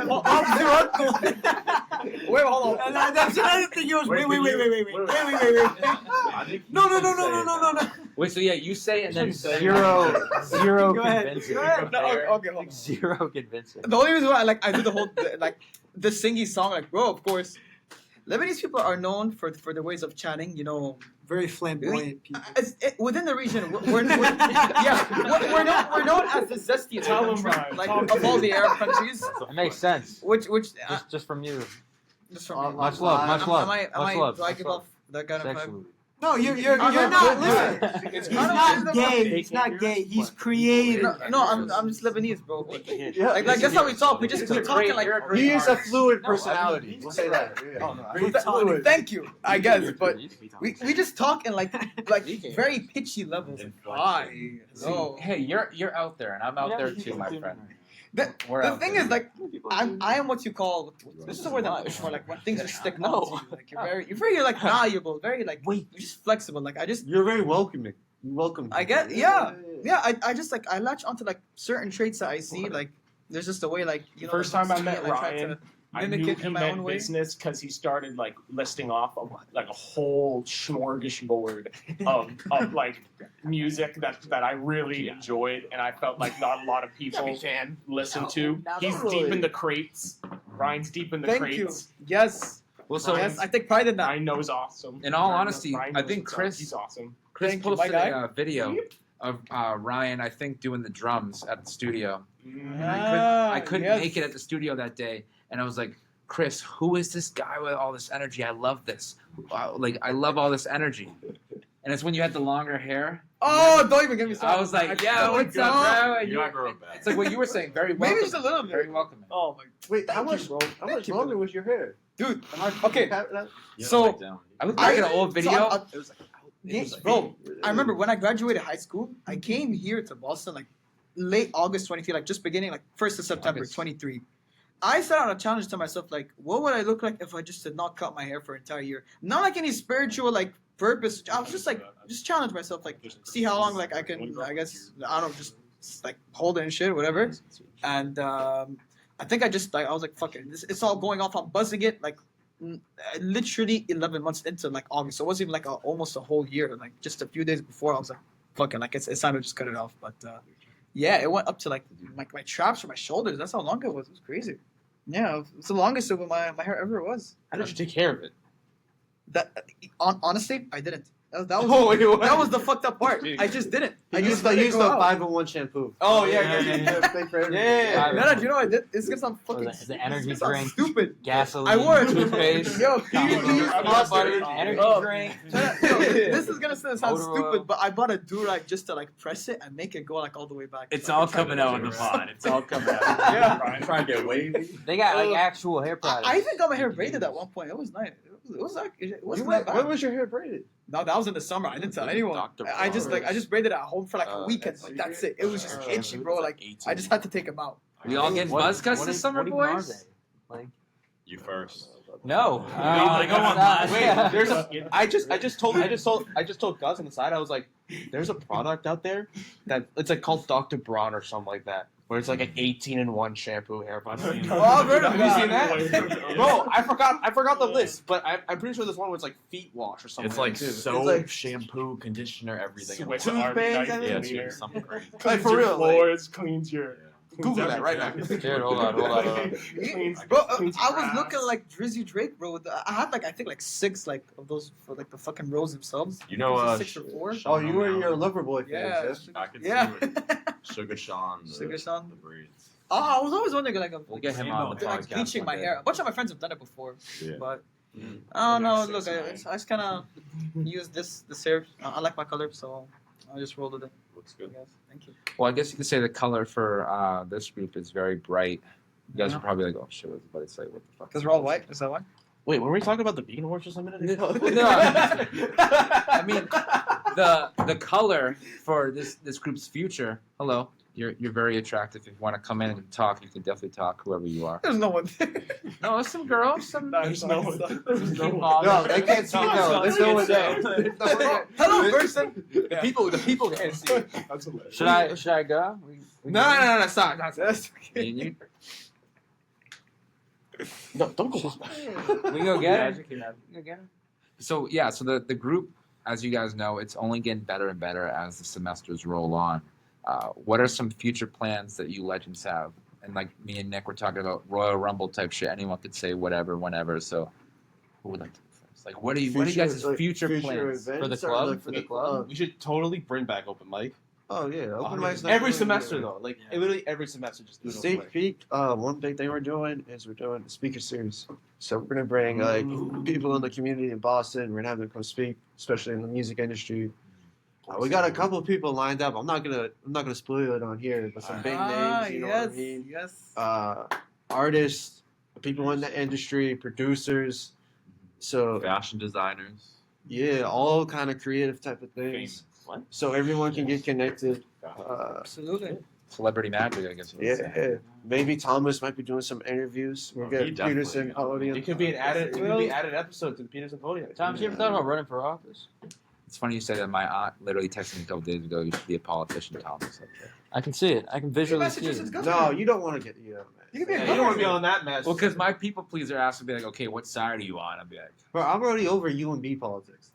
Wait, hold on. And that's another thing. He goes, wait. No. Wait, so yeah, you say and then Zero Go ahead. convincing. Go ahead. No, okay, hold on. Zero convincing. The only reason why I do the whole the singy song, like, bro, of course. Lebanese people are known for their ways of chatting, you know. Very flamboyant people. Within the region, we're known as the zestiest country, like of all the Arab countries. It makes sense. Which Just from you. just from Much love. Do I give off that kind of vibe? Sexually. No, you're not. Listen, It's he's kind of- not gay. He's not gay. He's creative. No, I'm just Lebanese, bro. Like that's how we talk. We talking like. He is a fluid personality. We'll say that. Very fluid. Thank you, I guess, but we just talk in like very pitchy levels. Hi. No. hey, you're out there and I'm out there too, my friend. We're The out thing there. is, like, I am what you call. This is the word I'm looking for. Like when things just stick on to you. Like you're very like malleable, very like you're just flexible. Like You're very welcoming. You welcome. I get yeah. I just like I latch onto like certain traits that I see. Like there's just a way like you know. First time I met I try to Ryan, I mimic knew it he in my meant own way. business because he started like listing off like a whole smorgasbord of like music that I really enjoyed, and I felt like not a lot of people listen to. He's deep in the crates. Ryan's deep in the Thank you. crates. Yes. Well, so Yes, I take pride in that. Ryan knows awesome. in all honesty, Ryan I knows think what's up. Chris He's awesome. Chris Thank you, my posted guy. a video of Ryan, I think, doing the drums at the studio. Ah, I couldn't yes. make it at the studio that day, and I was like, Chris, who is this guy with all this energy? I love this. I love all this energy. And it's when you had the longer hair. Oh, don't even get me started. I was like, I- yo, what's up, bro? And You're not growing back. it's like what you were saying, very welcoming. Maybe just a little Very bit. welcoming. Oh my, Wait, how Thank you, much? bro. How Thank much you, longer was your hair? dude. Am I Okay. Yeah, So- like down. I look back at an old video. It was like, bro, I remember when I graduated high school, I came here to Boston like late August 23, like just beginning like 1st of September August. 23. I set out a challenge to myself, like, what would I look like if I just did not cut my hair for an entire year? Not like any spiritual like purpose. I was just like, just challenge myself, like, see how long like I can, I guess, I don't know, just like hold it and shit, whatever. And I think I just like I was like, fuck it, it's all going off. I'm buzzing it like. Literally 11 months into like August, so it wasn't even like almost a whole year. Like just a few days before, I was like, "Fucking like it's time to just cut it off." But yeah, it went up to like my traps or my shoulders. That's how long it was. It was crazy. Yeah, it's the longest of my hair ever was. How did you take care of it? That honestly, I didn't. That was Oh, wait, what? that was the fucked up part. I just didn't. I I just used let the it go out. 501 shampoo. Oh, yeah. Thank for everything. Yeah. No, do you know what I did? It's gonna sound fucking. The energy it's gonna drink. sound stupid. Gasoline. I wore it. Toothpaste. Yo, Peanut butter. Energy drink. Yo, this is gonna sound Motor stupid, oil. but I bought a do-rag just to like press it and make it go like all the way back. It's So I all can try coming to- out in the pod. It's all coming out. Yeah. Ryan trying to get wavy. They got like actual hair products. I even got my hair braided at one point. It was nice. It was like it wasn't that bad. When was your hair braided? No, that was in the summer. I didn't tell anyone. Dr. I just braided it at home for like a weekend. that's Like that's it. It was just itchy, bro. Like I just had to take them out. We all getting buzz cuts this summer, even are boys? they? Like You first. no. Like, go on, lad. Wait, there's a. I just told Gus on the side. I was like, there's a product out there that it's like called Dr. Braun or something like that, where it's like an 18-in-1 shampoo hair product. Oh, I've heard of Have you that. seen that? Bro, I forgot the list, but I'm pretty sure this one was like feet wash or something. It's like too. soap, like- shampoo, conditioner, everything. Switch Toothpaste, Arcanine I Yeah, cleaner. it's something crazy. Cleans Like, for your real, like- floors, cleans your. Google that right now. Dude, hold on. Cleans- Bro, cleans I your was ass. looking like Drizzy Drake, bro. I had like I think like 6 like of those for like the fucking rows themselves. You know, Was it 6 or 4? Oh, you were in your lover boy phase. Yeah. yes? I could see Yeah. it. Sugar Sean. Sugar Sean? The braids. Oh, I was always wondering like, We'll get him on the like podcast bleaching my one day. hair. A bunch of my friends have done it before, Yeah. but Mm. I don't know. The Look, next I just kind of use this hair. I like my color, so I just rolled it in. Looks I good. guess. Thank you. Well, I guess you could say the color for this group is very bright. You guys Yeah. are probably like, oh shit, what was I about to say? What the fuck? Because we're all white. Is that why? Wait, were we talking about the Beacon Awards just a minute ago? No, I mean the color for this group's future. Hello, you're very attractive. If you want to come in and talk, you can definitely talk. Whoever you are. There's no one there. No, there's some girls. Some. There's no one. There's no No, they can't see it though. There's no one there. There's no one there. Hello, person. The people can't see. it. That's hilarious. Should I go? No, stop. Me and you. No, don't go. We go get it. So yeah, so the group, as you guys know, it's only getting better and better as the semesters roll on. What are some future plans that you legends have? And like me and Nick were talking about Royal Rumble type shit. Anyone could say whatever, whenever. So who would like to go first? Like what are you guys' future plans events for the or, club? like, For the club? We should totally bring back open mic. Oh yeah, open mic's not Every really semester good. though, like literally every semester, just do an open State mic. Peak, one big thing we're doing is we're doing the speaker series. So we're gonna bring like people in the community in Boston. We're gonna have them come speak, especially in the music industry. We got a couple of people lined up. I'm not gonna spoil it on here, but some big names. You know what I mean? Yes. Artists, people in the industry, producers. So Fashion designers. yeah, all kind of creative type of things. What? So everyone can get connected. Absolutely. Celebrity magic, I guess. you would say. Yeah, maybe Thomas might be doing some interviews. We'll He get definitely- Peterson Podium. It could be an added episode to the Peterson Podium. Tom, you ever thought about running for office? It's funny you say that. My aunt literally texted me a couple days ago. You should be a politician, Thomas. I can see it. I can visually see Massachusetts it. governor. No, you don't want to get man. You can be a Yeah, you don't want to be governor. on that mess. Well, because my people pleaser asked me, be like, okay, what side are you on? I'd be like, Bro, I'm already over UMB politics.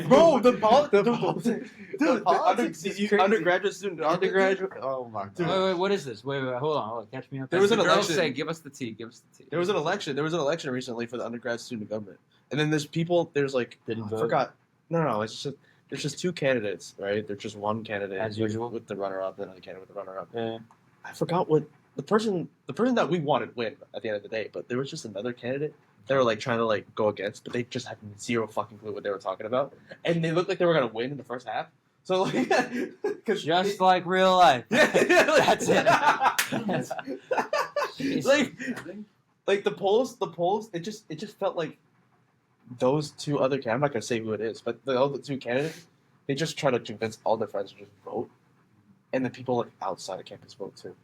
Bro, the politics. Dude, politics is crazy. undergraduate student, Undergraduate. Oh my god. Wait, what is this? Wait, hold on. Catch me up. There was the an girls election. say, give us the tea, give us the tea. There was an election. There was an election recently for the undergrad student government, and then there's people. There's like Didn't I vote? forgot. No, it's just there's just two candidates, right? There's just one candidate As usual. with the runner-up, and another candidate with the runner-up. Yeah. I forgot what the person that we wanted win at the end of the day, but there was just another candidate they were like trying to like go against, but they just had zero fucking clue what they were talking about, and they looked like they were gonna win in the first half. So like, because Just like real life. That's it. like the polls, it just felt like those two other candidates. I'm not gonna say who it is, but the other two candidates, they just try to convince all their friends to just vote, and the people like outside of campus vote too,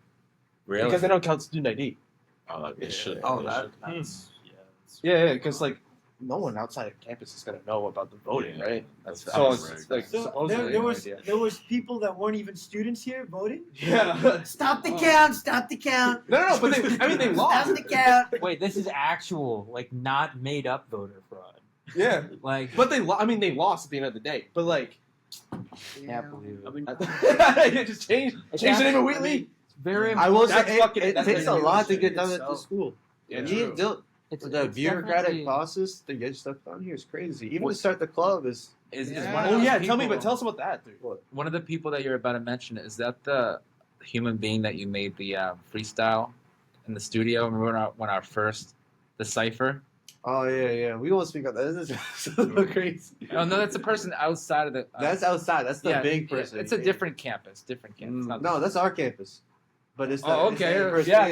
Really? because they don't count student ID. Oh, it should. Oh, it that- should. That's, Yeah, because like no one outside of campus is gonna know about the voting, right? That's So that's it's like So supposedly there no was idea. there was people that weren't even students here voting. Yeah. Stop the count! Stop the count! No, but they lost. Stop the count! Wait, this is actual, like, not made up voter fraud. Yeah, Like, but they lost at the end of the day. But like, can't believe it. I mean, it just changed the name of Wheatley. It's very I will That's say fucking- it that's takes a like lot to music get done at the itself. school. Yeah, it's The it's bureaucratic definitely- process to get stuff done here is crazy. Even to start the club is Is Yeah. one of Oh those yeah, people, tell us about that, dude. One of the people that you're about to mention, is that the human being that you made the freestyle in the studio? Remember when our first, the cipher? oh yeah. We won't speak on that. This is so crazy. Oh no, that's a person outside of the. That's outside. That's the yeah, big yeah, person. it's a different campus. Different campus. not No, that's our campus. But it's the Oh, it's the okay. same person. Yeah.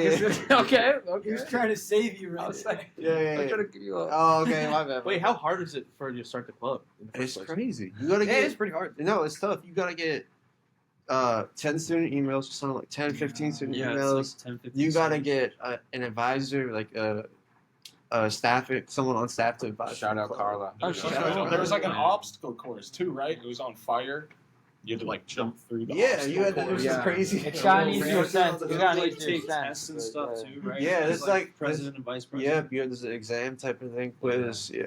yeah. Okay. He Okay. was trying to save you I right was there. like, Yeah, yeah, I'm yeah. trying to give you a. Oh, okay, my bad. Wait, how hard is it for you to start the club? In the It's first place? crazy. You gotta Yeah, get. it's pretty hard. No, it's tough. You gotta get 10 student emails, or something like 10, 15 student yeah, emails. it's like 10, 15 You gotta students. get an advisor, like someone on staff to advise. Shout the out club. Carla. Oh, There shit. was- there was like an obstacle course too, right? It was on fire. You had to like jump through the Yeah, obstacle you had to. It course. was just Yeah. crazy. It's gotten Yeah. easier since. It's gotten Like easier take since. tests and stuff too, right? Yeah, it's like- president and vice president. Yep, you have this exam type of thing, quiz. Yeah,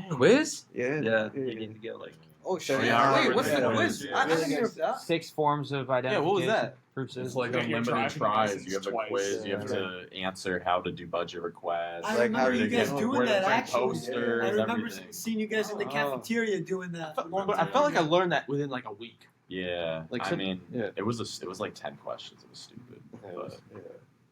Quiz? yeah. Yeah, you need to get like. Oh shit! Yeah, I Wait, remember what's that. the quiz? Yeah. I didn't hear of that. 6 forms of identification. what was that? Proofs It's of like Yeah, your unlimited driving tries. license You have a twice. quiz. You have Yeah. to answer how to do budget requests. I Like, remember how you to guys get- doing where to that print actually. posters, I remember everything. seeing you guys in the Oh. cafeteria doing that. a long But I time felt like I ago. learned that within like a week. Yeah, Like, I so- mean, yeah. it was like 10 questions. It was stupid, Yeah, but yeah.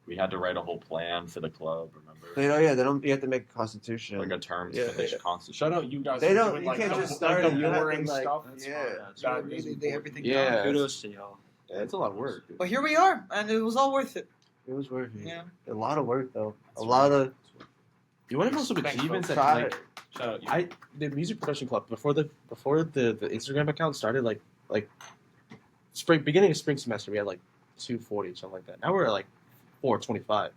we had to write a whole plan for the club. Remember, They don't. Yeah, they don't. You have to make a constitution. like a terms Yeah, for the yeah. constitution. Shout out you guys. They for don't. doing, You like, can't the- just start like it. the You have to boring like. stuff. Yeah. That They is did everything. Yeah. done. Kudos to y'all. Yeah, it's a lot of work. Dude. But here we are, and it was all worth it. It was worth it. Yeah. A lot of work though. A lot of. You want to know some Thanks, achievements that Try like it. Shout out you. the music production club before the Instagram account started like beginning of spring semester we had like 240 something like that. Now we're at like 425.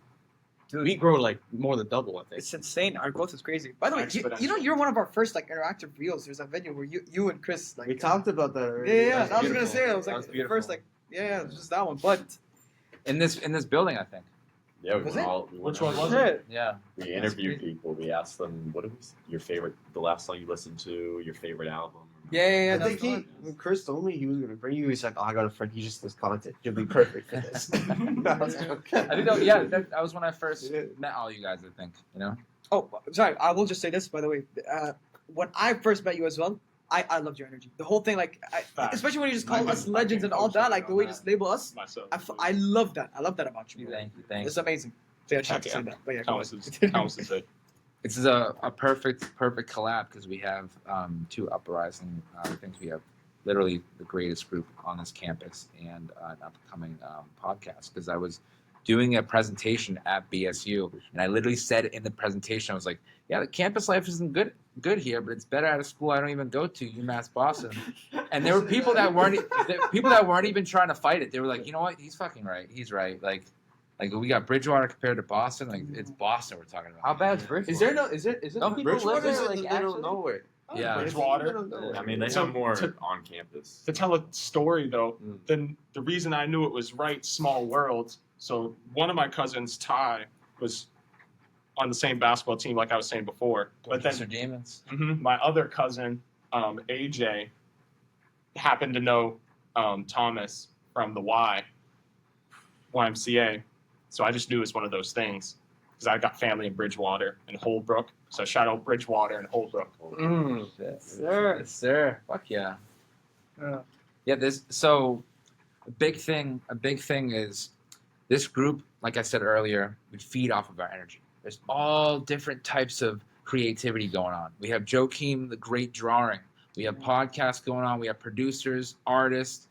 Dude. We grow like more than double, I think. It's insane. Our growth is crazy. By the way, you know you're one of our first like interactive reels. There's a video where you and Chris like. We talked about that already. Yeah, I was gonna beautiful. say it was That like was the beautiful. first like it was just that one. But In this building, I think. Yeah, we Was went it? all. We Which went one all- was it? Yeah. We interviewed people. We asked them, "What was your favorite? The last song you listened to? Your favorite album?" yeah, I that's think the one. when Chris told me he was gonna bring you, he's like, "Oh, I got a friend. He just does content. You'll be perfect for this." I was like, okay. I think that was when I first met all you guys. I think Oh, sorry. I will just say this, by the way. When I first met you as well, I loved your energy. The whole thing, like, Facts. especially when you just call I us can- legends I and can all co-sign that, like the on way you that. just label us. Myself. I love that. I love that about you. Bro. Thank you. It's amazing. So yeah, I just have to Heck say yeah. that. But yeah, go Counts ahead. as it. This is a perfect collab because we have two uprising things. We have literally the greatest group on this campus and an upcoming podcast. Because I was doing a presentation at BSU and I literally said in the presentation, I was like, "Yeah, the campus life isn't good here, but it's better at a school I don't even go to, UMass Boston." And there were people that weren't even trying to fight it. They were like, "You know what? He's fucking right. He's right." Like we got Bridgewater compared to Boston. Like it's Boston we're talking about. How bad's Bridgewater? Is there no? Is it? Don't people live Bridgewater? there, like, in the middle of actually? nowhere. Yeah. Bridgewater. I mean, they So- have more to- on campus. To tell a story though, Mm. then the reason I knew it was right, small world. So one of my cousins, Ty, was on the same basketball team like I was saying before. But then Mr. Demons. my other cousin, AJ, happened to know Thomas from the YMCA. So I just knew it was one of those things because I got family in Bridgewater and Holbrook. So shout out Bridgewater and Holbrook. Yes, sir. Fuck yeah. Yeah. So a big thing is this group, like I said earlier, we feed off of our energy. There's all different types of creativity going on. We have Joakim, the great drawing. We have podcasts going on. We have producers, artists,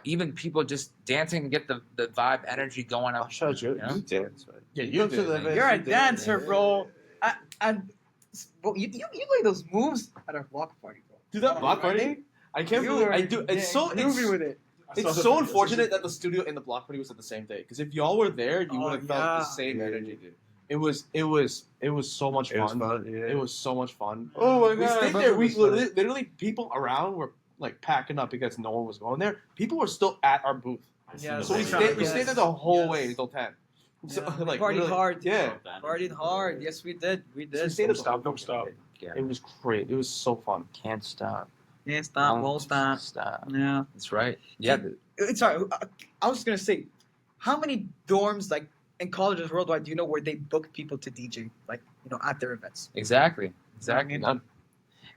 even people just dancing to get the vibe energy going I'll up. show you. Yeah. You dance, right? Yeah, You you go to did. the events, You're a you dance. dancer, bro. Bro, you lay those moves at our block party, bro. Do that block party? I can't You believe were I do. It's so groovy with it. It's so unfortunate that the studio and the block party was at the same day. Because if y'all were there, you Oh, would have felt yeah. the same Yeah. energy, dude. It was so much It was fun. fun. Yeah. It was so much fun. Oh my We god! stayed there. We literally people around were like packing up because no one was going there. People were still at our booth, Yeah, so we Yes. stayed there the whole Yes. way until 10. So, Yeah. like Partied literally- hard. Yeah, Partied hard. Yes, we did. We we did. stayed Don't there the stop, whole don't stop. Yeah, It was great. It was so fun. Can't stop. Can't stop. Won't stop. Stop. Yeah. that's right. Yeah. Sorry, I was just gonna say, how many dorms like in colleges worldwide do you know where they book people to DJ like at their events? Exactly. None.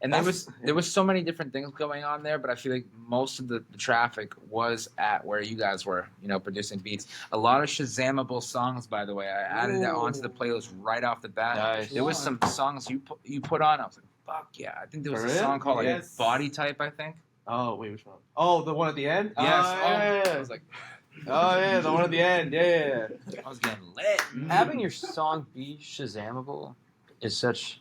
And there was so many different things going on there, but I feel like most of the traffic was at where you guys were, producing beats. A lot of Shazamable songs, by the way. I added that onto the playlist right off the bat. Nice. There was some songs you put on. I was like, fuck yeah! I think there was For a real? song called Yes. Body Type. I think. Oh wait, which one? Oh, the one at the end. Yes. Oh, yeah. I was like, Oh yeah, the one at the end. Yeah. I was getting lit. Having your song be Shazamable is such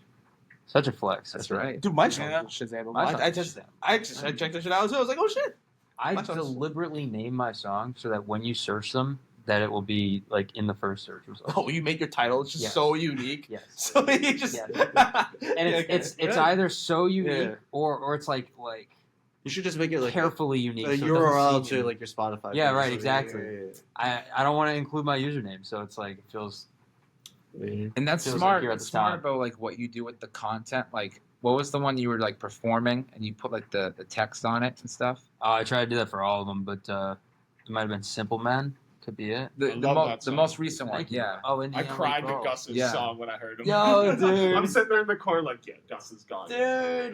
a flex. That's right. Dude, my song Yeah. was Shazam. My I song's just Shazam. I checked that shit out. So I was like, oh shit. I My song's- deliberately name my songs so that when you search them, that it will be like in the first search result. Oh, you make your title just Yes. so unique. Yes. So you just Yes. and And it's either so unique Yeah. or it's like You should just make it like carefully unique. a so it doesn't URL seem to like your Spotify. Yeah, page. right, So, exactly. I don't want to include my username, so it's like it feels Yeah. And that's Feels like smart. you're at It's the smart top. about like what you do with the content. Like, what was the one you were like performing and you put like the text on it and stuff? I tried to do that for all of them, but it might have been Simple Man. Could be it. The, I the, love mo- that the song. most recent one. Thank you. Yeah. Oh, I Indiana cried to Girl. Gus's Yeah. song when I heard him. Yo, dude. I'm sitting there in the corner like, yeah, Gus is gone. Oh,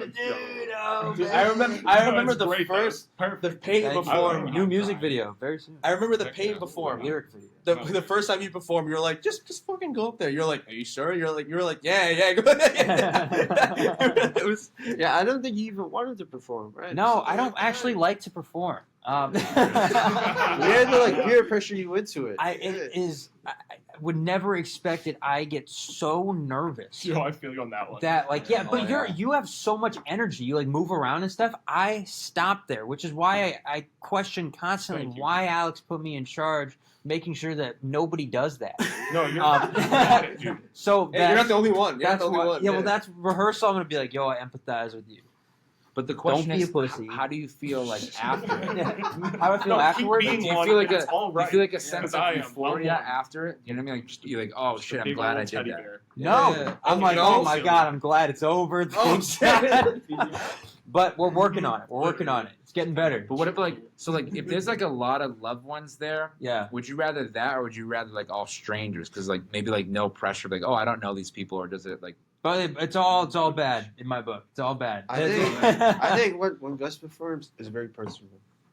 Dude, man. I remember It's the great, though. first, Perfect. the pay to Thank you. perform. New music video very soon. I remember the Heck pay yeah. to perform. Lyric video. The first time you performed, you're like, just fucking go up there. You're like, are you sure? You're like, yeah, go ahead. It was. Yeah, I don't think you even wanted to perform, right? No, I don't actually like to perform. We had to like peer pressure you into it. I would never expect it. I get so nervous Yo, I feel you on that one. that but you have so much energy. You like move around and stuff. I stop there, which is why I question constantly Thank you. why Alex put me in charge, making sure that nobody does that. No, you're Um, you got it, dude. So Hey, you're not the only one. You're not that's the only why, one. yeah. Well, that's rehearsal. I'm gonna be like, yo, I empathize with you. But the question be a is, pussy. how do you feel like after it? How do I feel No, afterwards? keep being Do you one, feel like it's a- all You right. feel like a sense I of am. euphoria I'm one. after it? You know what I mean? Like, you're like, oh shit, I'm Big glad I old did teddy that. bear. No, Yeah. I'm like, No? oh my god, I'm glad it's over. Oh, shit. But we're working on it. We're working on it. It's getting better. But what if if there's like a lot of loved ones there, Yeah. would you rather that or would you rather like all strangers? Because like maybe like no pressure, like oh I don't know these people, or does it like But it's all bad in my book. It's all bad. I think when Gus performs, it's very personal.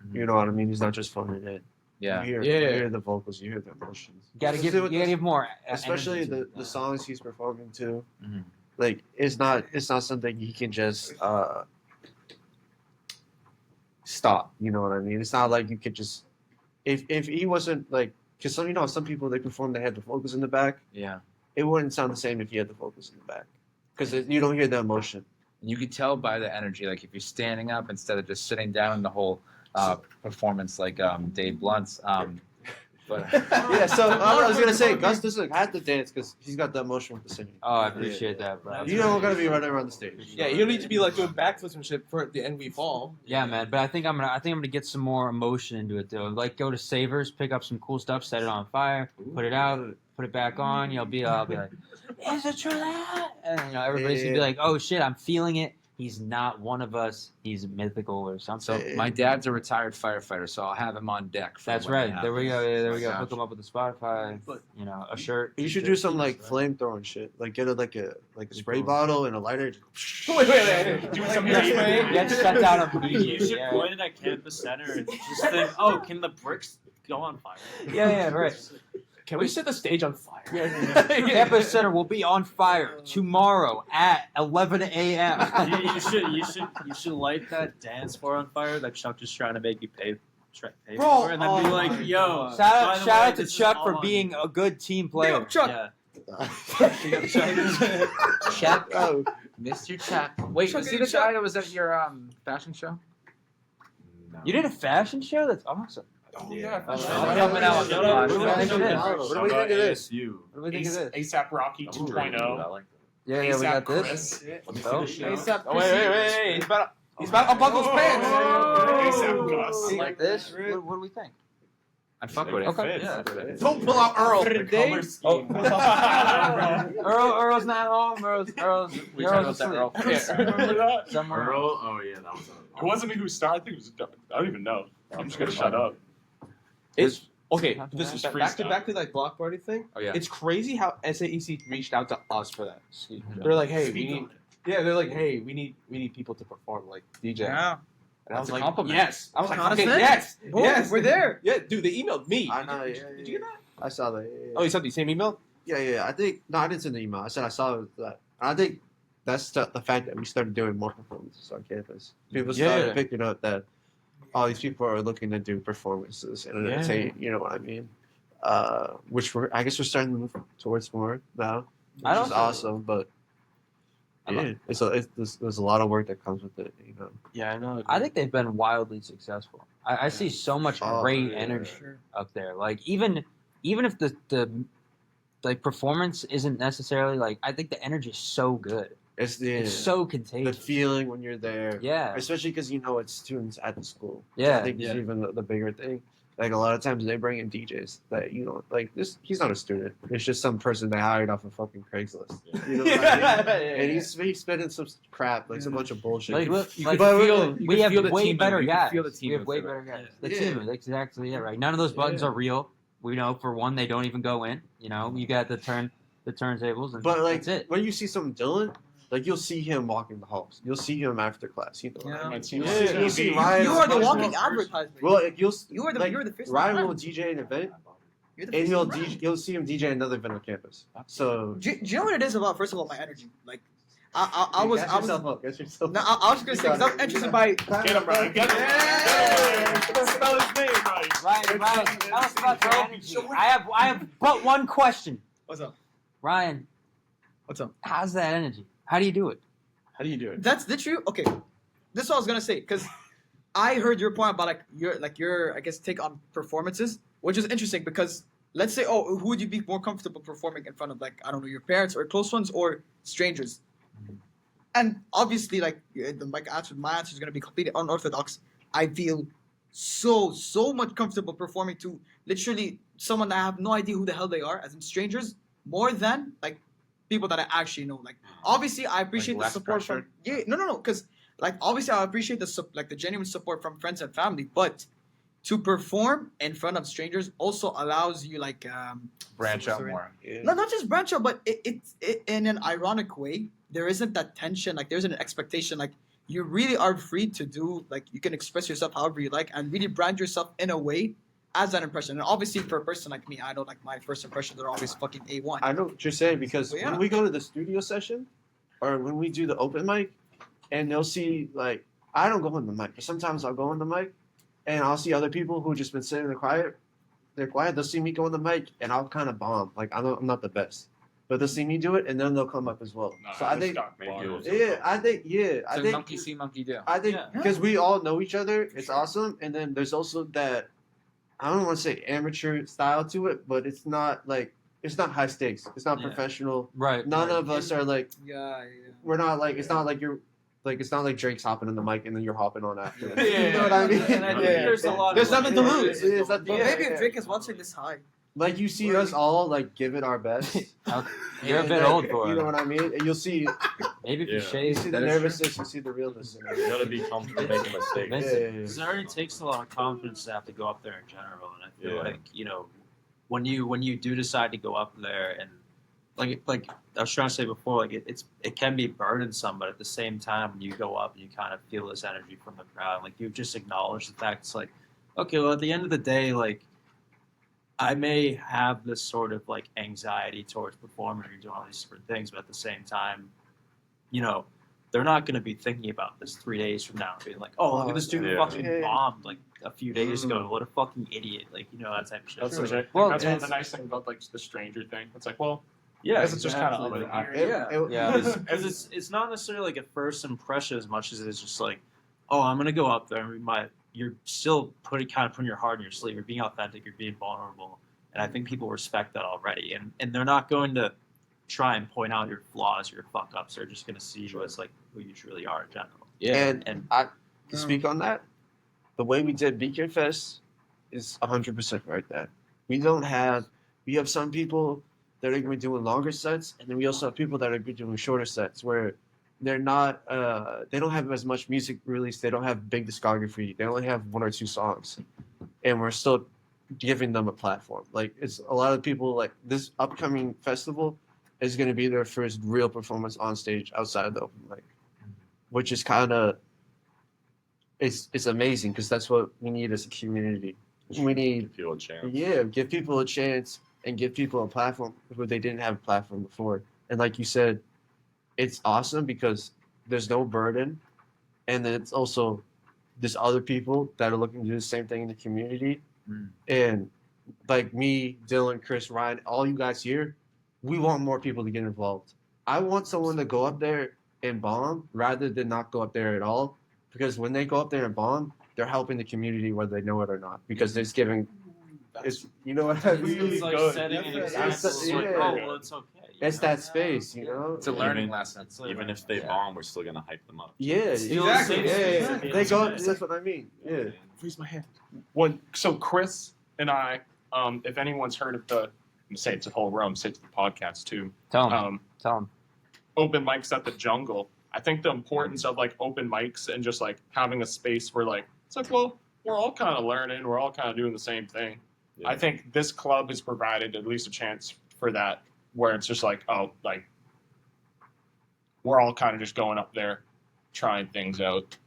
Mhm. You know what I mean? He's not just phoning it. yeah? You Yeah. hear the vocals, you hear the emotions. you gotta give more. Especially energy to the songs he's performing to. Mhm. Like it's not something he can just stop. You know what I mean? It's not like you could just if he wasn't like because some people they perform they have the vocals in the back. Yeah. It wouldn't sound the same if you had the vocals in the back because you don't hear the emotion. You could tell by the energy, like if you're standing up instead of just sitting down in the whole performance, like Dave Blunt's. But Yeah, so I was gonna say Gus doesn't have to dance because he's got the emotion with the singing. Oh, I appreciate that, bro. You don't gotta be running around the stage. Yeah, you don't need to be like doing backflips and shit for the end we fall. Yeah, man. But I think I'm gonna get some more emotion into it though. Like go to Savers, pick up some cool stuff, set it on fire, put it out, put it back on. I'll be like, is it true that? And everybody's gonna be like, oh shit, I'm feeling it. He's not one of us. He's mythical or something. so my dad's a retired firefighter, so I'll have him on deck. For That's when right. that There we go. happens. Yeah, there we go. Gotcha. Hook him up with a Spotify, a shirt. You should do some like flamethrowing shit. Like get a spray bottle and a lighter. Wait. Doing some Yeah, DJ. yeah, just shut down a You DJ. should Yeah, point it at Campus Center and just think, oh, can the bricks go on fire? yeah, right. Can we set the stage on fire? Campus Center will be on fire tomorrow at 11 a.m. You should light that dance floor on fire that Chuck is trying to make you pay Bro, for, and then be like, yo. Shout by out, the shout way, out to this is Chuck all for on being you." a good team player. Chuck. Yeah. Chuck, Oh, Mr. Chuck. Wait, Chuck was he and the Chuck. guy that was at your fashion show? You did a fashion show? That's awesome. Oh yeah. Oh, for I'm sure. coming out. Shut up. What do we think of this? what do we think of this? What do we think of this? ASAP Rocky 2.0. Yeah, we got ASAP this. Chris. ASAP. Oh, wait. He's about to unbuckle his pants. ASAP Gus. Like this? What do we think? I fuck with it. Okay. Yeah. Don't pull out Earl. The color scheme. Earl's not home. Earl's We talked asleep. about that, Earl. Yeah, remember that? Somewhere. Earl? Oh yeah, that was. It wasn't me who started. I think it was. I don't even know. I'm just gonna shut up. It's okay. This This is back to freestyle. like block party thing. Oh yeah. It's crazy how SAEC reached out to us for that. They're like, hey, we need. Yeah, they're like, hey, we need people to perform like DJ. Yeah. And I was That's a like, compliment. yes. I was like, Honestly? okay, yes, Oh, yes. we're there. Yeah, dude, they emailed me. I know. Did Yeah, you get that? I saw that. Yeah, Oh, you sent the same email? yeah. I think I didn't send the email. I said I saw that. I think that's the fact that we started doing more performances on campus. People started Yeah. picking up that all these people are looking to do performances and Yeah. entertain. You know what I mean? Which I guess we're starting to move towards more now, I which don't is think- awesome. But yeah, there's a lot of work that comes with it. You know. Yeah, I know. I think they've been wildly successful. I see so much Oh, great yeah. energy up there. Like even if the like performance isn't necessarily like, I think the energy is so good. It's It's so the contagious. feeling when you're there. Yeah. Especially because it's students at the school. Yeah. I think it's even the bigger thing. Like a lot of times they bring in DJs that like this. He's not a student. It's just some person they hired off of fucking Craigslist. You know what I mean? And he's spitting some crap, like some bunch of bullshit. Like, look, You like, could feel, we you could have feel the way team better in it. You guys. could feel the team We have way in it. better guys. The Yeah. team, that's exactly it, right? None of those buttons are real. for one, they don't even go in. You got the turntables, and But like that's it. when you see some Dylan, like you'll see him walking the halls. You'll see him after class. You know. Yeah. You'll see Ryan. You are the walking advertisement. Well, like, you are the like, you're the face. Ryan of will the DJ an event, You're the and face of the brand. you'll see him DJ another event on campus. So Do you know what it is about? First of all, my energy. Like, I was. Gas yourself up. Gas yourself No, up. I was just gonna say because I'm interested by. Get him, Ryan. Get him. Yeah. Spell his name right. Ryan, tell us about your energy. I have but one question. What's up? Ryan, What's up? how's that energy? How do you do it? How do you do it? That's literally okay. This is what I was gonna say because I heard your point about your I guess take on performances, which is interesting because let's say who would you be more comfortable performing in front of, like, I don't know, your parents or close ones or strangers? And obviously, like my answer is gonna be completely unorthodox. I feel so much comfortable performing to literally someone that I have no idea who the hell they are, as in strangers, more than like people that I actually know. Like, obviously, I appreciate the less support pressure? from no, because like obviously I appreciate the genuine support from friends and family, but to perform in front of strangers also allows you like Branch out more. no, not just branch out, but it in an ironic way. There isn't that tension, like there isn't an expectation, like you really are free to do, like you can express yourself however you like and really brand yourself in a way as that impression. And obviously for a person like me, I know like my first impressions are always fucking A1. I know what you're saying because But yeah. when we go to the studio session or when we do the open mic and they'll see, like, I don't go on the mic, but sometimes I'll go on the mic and I'll see other people who just been sitting there quiet. They're quiet. They'll see me go on the mic and I'll kind of bomb. Like, I'm not the best. But they'll see me do it and then they'll come up as well. So I think, I think monkey see, monkey do. I think Yeah. because we all know each other, it's awesome. And then there's also that, I don't want to say amateur style to it, but it's not high stakes. It's not Yeah. professional. Right. None of us are like, Yeah. we're not like, it's not like you're, like, it's not like Drake's hopping on the mic and then you're hopping on after. Yeah. You know what I mean? And I think there's a lot. There's nothing to Yeah, lose. it's But nothing- maybe yeah. if Drake is watching this high. Like you see us all like give it our best. You're a And bit then, old for you it. know what I mean? And you'll see, Maybe if you Yeah. you shave. see the nervousness, you see the realness. In it. You gotta be comfortable making mistakes. Vince- Yeah, yeah, yeah. Because it already takes a lot of confidence to have to go up there in general, and I feel Yeah. like when you do decide to go up there and like I was trying to say before, like it can be burdensome, but at the same time when you go up and you kind of feel this energy from the crowd, like you just acknowledge the fact it's like, okay, well at the end of the day, like I may have this sort of like anxiety towards performing or doing all these different things, but at the same time, they're not going to be thinking about this 3 days from now, being like, "Oh, look at this dude who Yeah. fucking Yeah. bombed like a few days ago. What a fucking idiot!" Like that type of shit. That's So, legit. Well, That's one of it's- the nice things about like the stranger thing. It's like, well, yeah, I guess it's just kind exactly. of Like, like, Because it's not necessarily like a first impression as much as it's just like, oh, I'm gonna go up there and you're still putting your heart in your sleeve. You're being authentic. You're being vulnerable, and I think people respect that already. And they're not going to try and point out your flaws, your fuck ups. They're just gonna see you as like who you truly are in general. And to speak on that, the way we did Beacon Fest is 100% right there. We have some people that are going to be doing longer sets, and then we also have people that are going to be doing shorter sets where they're not, they don't have as much music released, they don't have big discography, they only have one or two songs, and we're still giving them a platform. Like, it's a lot of people, like, this upcoming festival is going to be their first real performance on stage outside of the open mic, which is kind of, it's amazing because that's what we need as a community. We need, Feel a chance. give people a chance and give people a platform where they didn't have a platform before. And like you said, it's awesome because there's no burden, and then it's also there's other people that are looking to do the same thing in the community. And like me, Dylan, Chris, Ryan, all you guys here, we want more people to get involved. I want someone to go up there and bomb rather than not go up there at all, because when they go up there and bomb, they're helping the community whether they know it or not, because it's giving. It's, you know what I mean? It's like setting an example. It's like, Yeah. oh, well, it's okay. It's that space, you know. It's a learning lesson. It's like- Even if they bomb, we're still gonna hype them up. Yeah, Exactly. Yeah, Yeah. they go. That's what I mean. Yeah. Raise my hand. So Chris and I, if anyone's heard of I'm gonna say it to the whole room, say it to the podcast too. Tell him. Tell him. Open mics at the Jungle. I think the importance of like open mics and just like having a space where like it's like, well, we're all kind of learning, we're all kind of doing the same thing. Yeah. I think this club has provided at least a chance for that, where it's just like, oh, like we're all kind of just going up there, trying things out.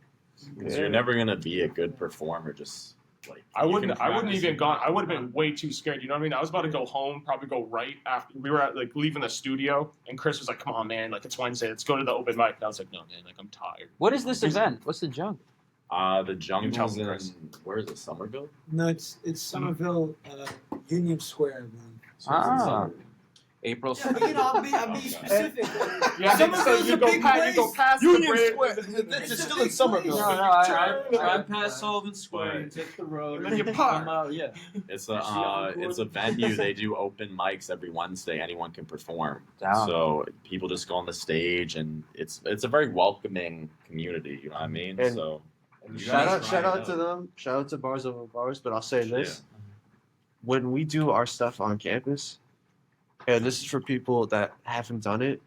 Because you're never gonna be a good performer just like I you wouldn't can even practice gone. I would have been way too scared. You know what I mean? I was about to go home, probably go right after we were at, like leaving the studio, and Chris was like, "Come on, man! Like it's Wednesday. Let's go to the open mic." And I was like, "No, man! Like I'm tired." What is this event? What's the junk? The jungle's me, in Chris. where is it? Somerville? No, it's Somerville, Union Square, I believe. So it's in Ah. Somerville. April. Yeah, but, I'm being specific. Yeah, Somerville's you a go big past, you go place. past Union the bridge. Square. It's still in Somerville. No, I Turn. drive past Sullivan Square, you take the road, And then you come park. out. Yeah. It's a venue. They do open mics every Wednesday. Anyone can perform. Damn. So people just go on the stage, and it's a very welcoming community. You know what I mean? And- So you Shout guys out, try shout it out to them. Shout out to Bars Over Bars. But I'll say this: Yeah. when we do our stuff on campus, and this is for people that haven't done it,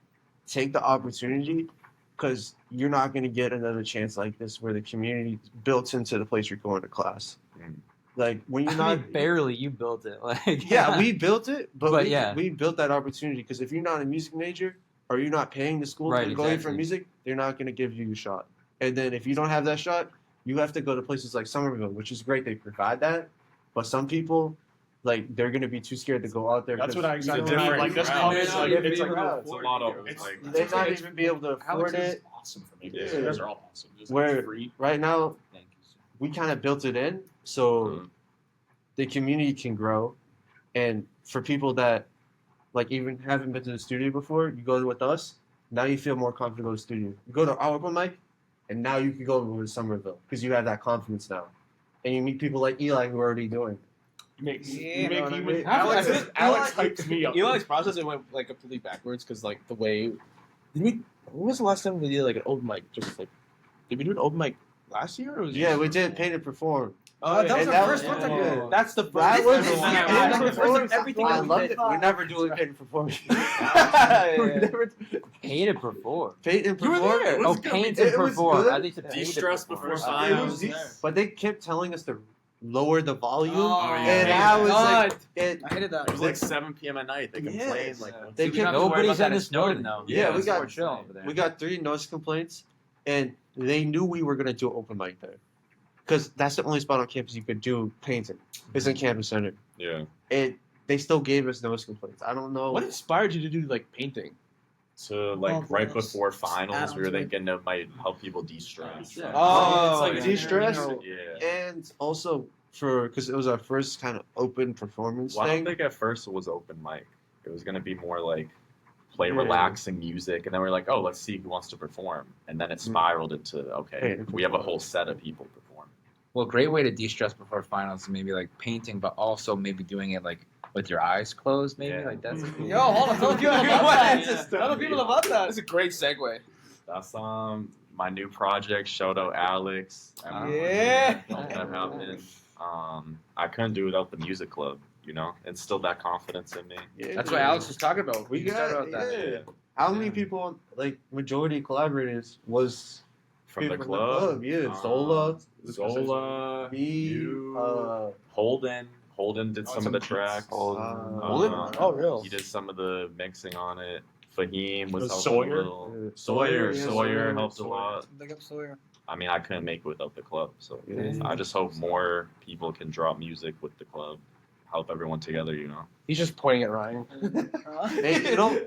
take the opportunity, because you're not going to get another chance like this where the community is built into the place you're going to class. Mm. Like when you're I not, mean, barely you built it. Like yeah, we built it, but But we, yeah. we built that opportunity because if you're not a music major or you're not paying the school Right, to go in for exactly. music, they're not going to give you a shot. And then if you don't have that shot, you have to go to places like Somerville, which is great. They provide that, but some people, like, they're going to be too scared to go out there. That's because what I It's a exactly different like. This crowd. club Yeah, is yeah, like yeah, it's yeah. like It's a lot of it's, like they not even be able to afford Alex is it. awesome for me. Yeah. You guys are all awesome. Just Where free. right now Thank you, sir. we kind of built it in so Mhm. the community can grow, and for people that like even haven't been to the studio before, you go with us. Now you feel more comfortable in the studio. You go to our open mic, and now you can go to Somerville because you have that confidence now, and you meet people like Eli who are already doing it. You make Yeah, you know make what I you mean? make Alex I think Alex Eli- hypes me up. Eli's process it went like completely backwards because like the way when was the last time we did like an open mic? Just like did we do an open mic last year? Or was it Yeah, just- we did Paint and Perform. Oh, that was and our that first was- one. yeah. That's the first. That was one. Yeah, Paint and like the first Perform. of everything I that we loved did. it. We're never doing Paint and Perform. Yeah. Never- Paint and perform. Paint and You were Perform. there. It was Oh, good. paint It and was perform. good. I think it's De-stress before It finals. was deep, but they kept telling us to lower the volume, Oh, and yeah. I was like, God. it, I hated that. It was like 7 p.m. at night. They complained Yes. like They dude, kept- we don't have to worry Nobody's about in that the Snowden exploding. though. Yeah, we it's got- more chill over there. we got 3 noise complaints, and they knew we were gonna do an open mic there, because that's the only spot on campus you could do painting. It's in Campus Center. Yeah. And they still gave us noise complaints. I don't know. What inspired you to do like painting? So like Oh, right gross. before finals, Add-ons, we were right? thinking it might help people de-stress. Yeah. Oh, It's like de-stress. Yeah. And also because it was our first kind of open performance Well, I don't thing. think at first it was open mic. It was gonna be more like play Yeah. relaxing music, and then we're like, oh, let's see who wants to perform, and then it spiraled into okay, Hey, we have a whole set of people performing. Well, great way to de-stress before finals is maybe like painting, but also maybe doing it like with your eyes closed. Maybe Yeah. like that's. Yo, hold on. Tell the people about that. Tell the people about that. That's a great segue. That's my new project. Shout out Alex. Yeah. Make that happen. I couldn't do it without the music club. You know, instilled that confidence in me. Yeah. That's what Alex was talking about. We You started got out that. yeah. How many people, like majority collaborators, was From the people club, Yeah, Zola, Zola, me, you, Holden did some of the tracks. Holden? Oh, real? He did some of the mixing on it. Fahim was Was helping Sawyer? a little. Yeah. Sawyer Sawyer, helped a lot. Big up Sawyer. I mean, I couldn't make it without the club. So Yeah. I just hope more people can drop music with the club, help everyone together. You know. He's just pointing at Ryan. Hey, you know,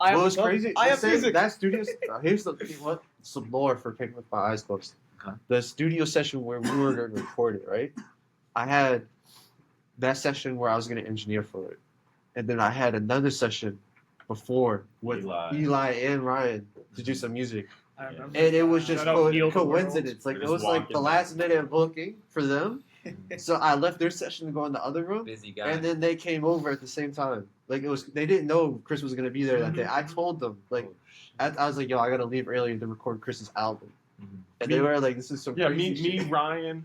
I what was crazy? I have Same- music. That studio. Here's the what some lore for Pick with My Eyes Closed. Okay. The studio session where we were going to record it, right? I had that session where I was going to engineer for it, and then I had another session before with Eli and Ryan to do some music, I remember. and it was just Shout out Heal the World. coincidence. Like We're it just was like walking the last minute booking for them. So I left their session to go in the other room. Busy guy. And then they came over at the same time. Like it was, they didn't know Chris was gonna be there that day. I told them, like, I was like, yo, I gotta leave early to record Chris's album. Mhm. And they were like, this is some Yeah, crazy me, shit. Ryan,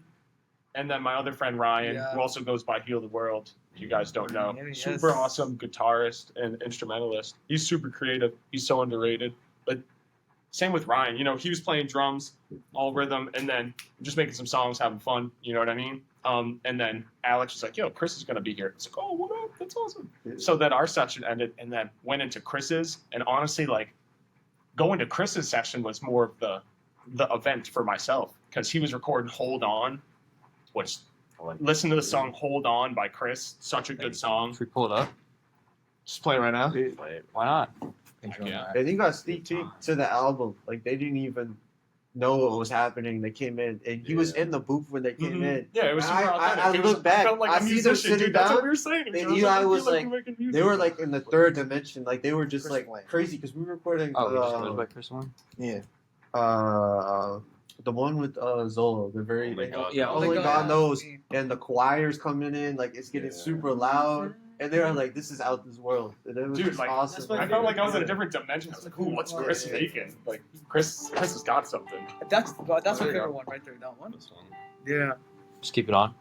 and then my other friend Ryan, Yeah. who also goes by Heal the World. You guys don't know. Yeah, yes. Super awesome guitarist and instrumentalist. He's super creative. He's so underrated. But same with Ryan. You know, he was playing drums, all rhythm, and then just making some songs, having fun. You know what I mean? And then Alex was like, "Yo, Chris is gonna be here." It's like, "Oh, what up? That's awesome." So then our session ended, and then went into Chris's. And honestly, like going to Chris's session was more of the event for myself because he was recording "Hold On," which listen to the song "Hold On" by Chris. Such a good song. Should we pull it up? Just play it right now. Why not? Yeah. And he got sneak peek to the album. Like they didn't even know what was happening. They came in, and he was in the booth when they came in. Yeah, it was super authentic. I It was- look back. felt like I a see them musician, sitting dude. That's what down. we were saying. And I was Eli like, I was feel like, we're making music. they were like in the third dimension. Like they were just like crazy because we were recording. Oh, we just goes by Chris one. Yeah. The one with Zola, the very Only God yeah, only Only God God knows, and the choir's coming in, like it's getting super loud, and they were like, "This is out this world," and it was Dude, just like, awesome. I felt like I was in a different dimension. I was like, "Ooh, what's Chris Yeah. making?" Like, Chris has got something. That's my There you favorite go. one right there. That one. This one. Yeah. Just keep it on.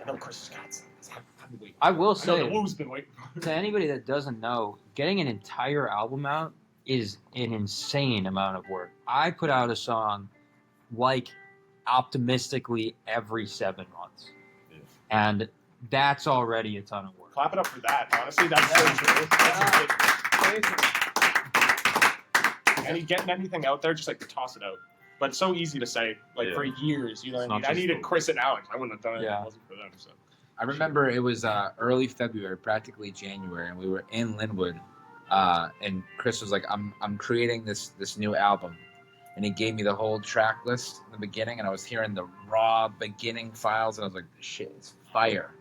I know Chris has got something. I've been waiting. I will I know say, the Woo's been waiting. to anybody that doesn't know, getting an entire album out is an insane amount of work. I put out a song like optimistically every 7 months. Yeah. And that's already a ton of work. Clap it up for that. Honestly, that's so true. And getting anything out there, just like toss it out. But it's so easy to say, like Yeah. for years, you know It's what I mean? not I just needed the- Chris and Alex. I wouldn't have done it if Yeah. it wasn't for them. So. I remember it was early February, practically January, and we were in Linwood, and Chris was like, "I'm creating this new album," and he gave me the whole track list in the beginning, and I was hearing the raw beginning files, and I was like, "This shit is fire."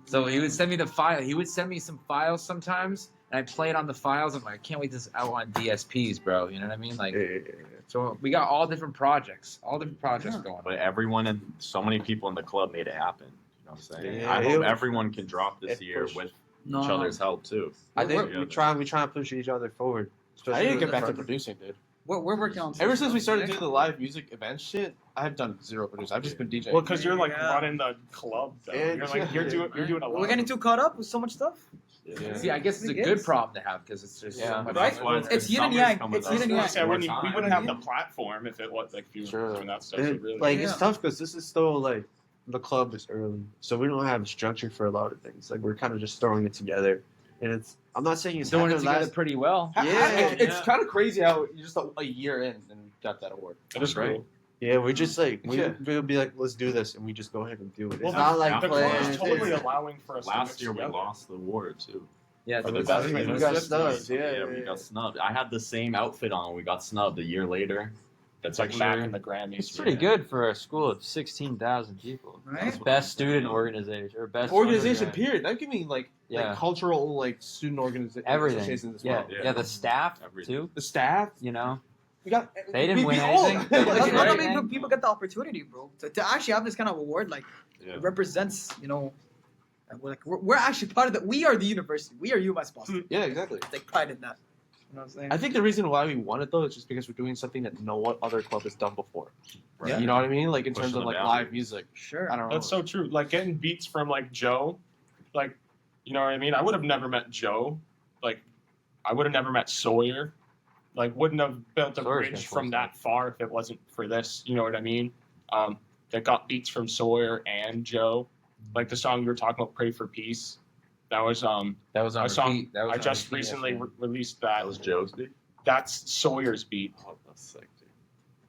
So he would send me the file. He would send me some files sometimes, and I play it on the files. I'm like, "I can't wait this out on DSPs, bro." You know what I mean? Like, so we got all different projects going on. But everyone and so many people in the club made it happen. You know what I'm saying? Yeah, I it hope was- everyone can drop this it year pushed. with No. each other's help too. I think Together. we try to push each other forward. I especially need to with get the back to project. producing, dude. We're working on. Ever since we something, started right? doing the live music event shit, I've done zero producing. I've just been DJing. Well, because you're like Yeah. running the club, though. And- You're doing a lot. We're getting too caught up with so much stuff. Yeah. See, I guess it's a good problem to have because it's just Yeah. so much. Right? That's why it's It's good. yin and Summer's yang. coming It's up. yin and yang. Yeah, we More wouldn't have the time. platform if it was like if you Sure. were doing that stuff. So And, really, like Yeah. it's tough because this is still like the club is early, so we don't have structure for a lot of things. Like we're kind of just throwing it together, and it's. I'm not saying it's Doing it happened together last. pretty well. Yeah. It's kind of crazy how you're just a year in and we got that award. it is right. cool. Yeah, we're just like Yeah. we'll be like, let's do this, and we just go ahead and do it. It's Well, not like the The club plans. is totally it's- allowing for us. to mix Last year we together. lost the award too. Yeah, For the we best got- music we got system. snubbed, yeah, we yeah. got snubbed. I had the same outfit on. We got snubbed a year later. That's like back in the Grammys. It's pretty good for a school of 16,000 people. Right? Best student organization or best Organization, undergrad. period. That give me like Yeah. cultural like student organization Everything. associations as Yeah. well. Yeah, the staff Everything. too. The staff, You know, we got. They didn't win all- anything. They like, didn't That's win not Right. many people get the opportunity, bro. To actually have this kind of award, like, Yeah. it represents, we're actually part of the. We are the university. We are UMass Boston. Yeah, exactly. Take pride in that. You know what I'm saying? I think the reason why we won it though is just because we're doing something that no other club has done before. Right. You know what I mean? Like in Pushing terms of the like boundaries. live music. Sure. I don't know. That's so true. Like getting beats from like Joe, like you know what I mean. I would have never met Joe. Like I would have never met Sawyer. Like wouldn't have built a Sawyer's bridge got from that far if it wasn't for this. You know what I mean? That got beats from Sawyer and Joe. Like the song you were talking about, "Pray for Peace." That was That was on a song repeat. That was I on just repeat recently yesterday. released that. That was Joe's beat. That's Sawyer's beat. Oh, that's sick, dude.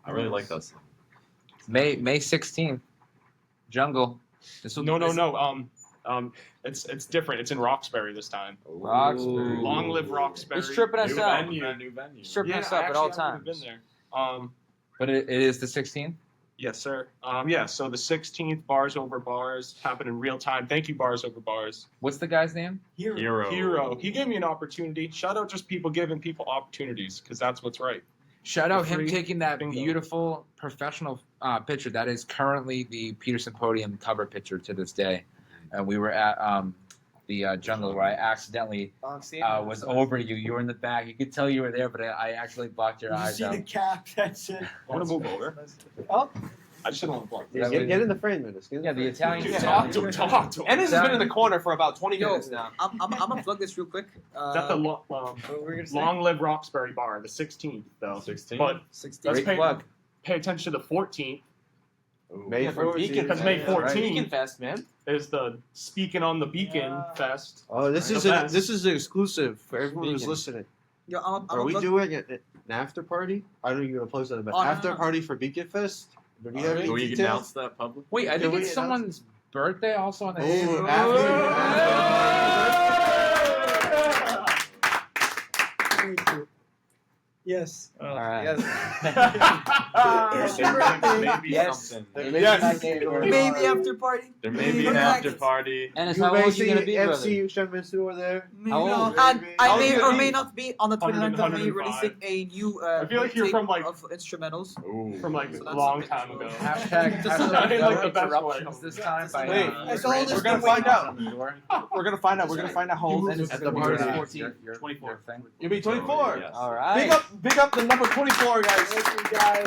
I really like that song. May 16th, Jungle. This will No. It's different. It's in Roxbury this time. Roxbury. Long live Roxbury. It's tripping us New out. venue, new venue. It's tripping Yeah, us I up at all actually haven't times. Been there. But it is the 16th. Yes, sir. Yeah. So the 16th, Bars Over Bars, happened in real time. Thank you, Bars Over Bars. What's the guy's name? Hero. He gave me an opportunity. Shout out just people giving people opportunities because that's what's right. Shout out For him free. taking that Bingo. beautiful professional picture. That is currently the Peterson Podium cover picture to this day. And we were at the Jungle where I accidentally was over you. You were in the back. You could tell you were there, but I actually blocked your You eyes see out. the cap? That's it. I want to move over. Oh, I just didn't want to block. Yeah, get in the frame, Minutes. Yeah, the Italian. Dude, Yeah. talk to him. Talk to him. And this has been in the corner for about 20 Yo, minutes now. I'm gonna plug this real quick. Is that the What were we gonna say? Long Live Roxbury Bar, the 16th though. 16. But 16. let's Great plug. pay attention to the 14th. May Yeah, for Beacon 14th. Because May Fest. 14th. Beacon Fest, man. is the Speaking on the Beacon Yeah. Fest. Oh, this The is best. this is exclusive for everyone who's Beacon. listening. Yo, Are we doing an after party? I don't know you're gonna post that, but Oh, no, after no. party for Beacon Fest. Do we have any Can we details? announce that publicly? Wait, I Can think we it's announce someone's birthday also on the Oh, Thank you. Yes. All right. It's your birthday. Maybe Yes. something. Yes. Maybe after party. There may be Maybe an after like- party. Ennis, You how may old are you see gonna be, brother? MC Shenminsu over there. Maybe How not. old? And I How may old or are may you? not be on the 29th of May 105. releasing a new I feel like you're tape from, like- of instrumentals. Ooh. From like So a that's long something time as ago. well. Hashtag, Just hashtag in, no like, the best interruptions way. this time by Wait, as old as we're gonna the find out. on the door. We're gonna find out. We're gonna find out how old Ennis is At gonna the be when he's party. 14. Your 24. thing. You'll be 24. Yes. All right. Big up the number 24, guys. Thank you, guys.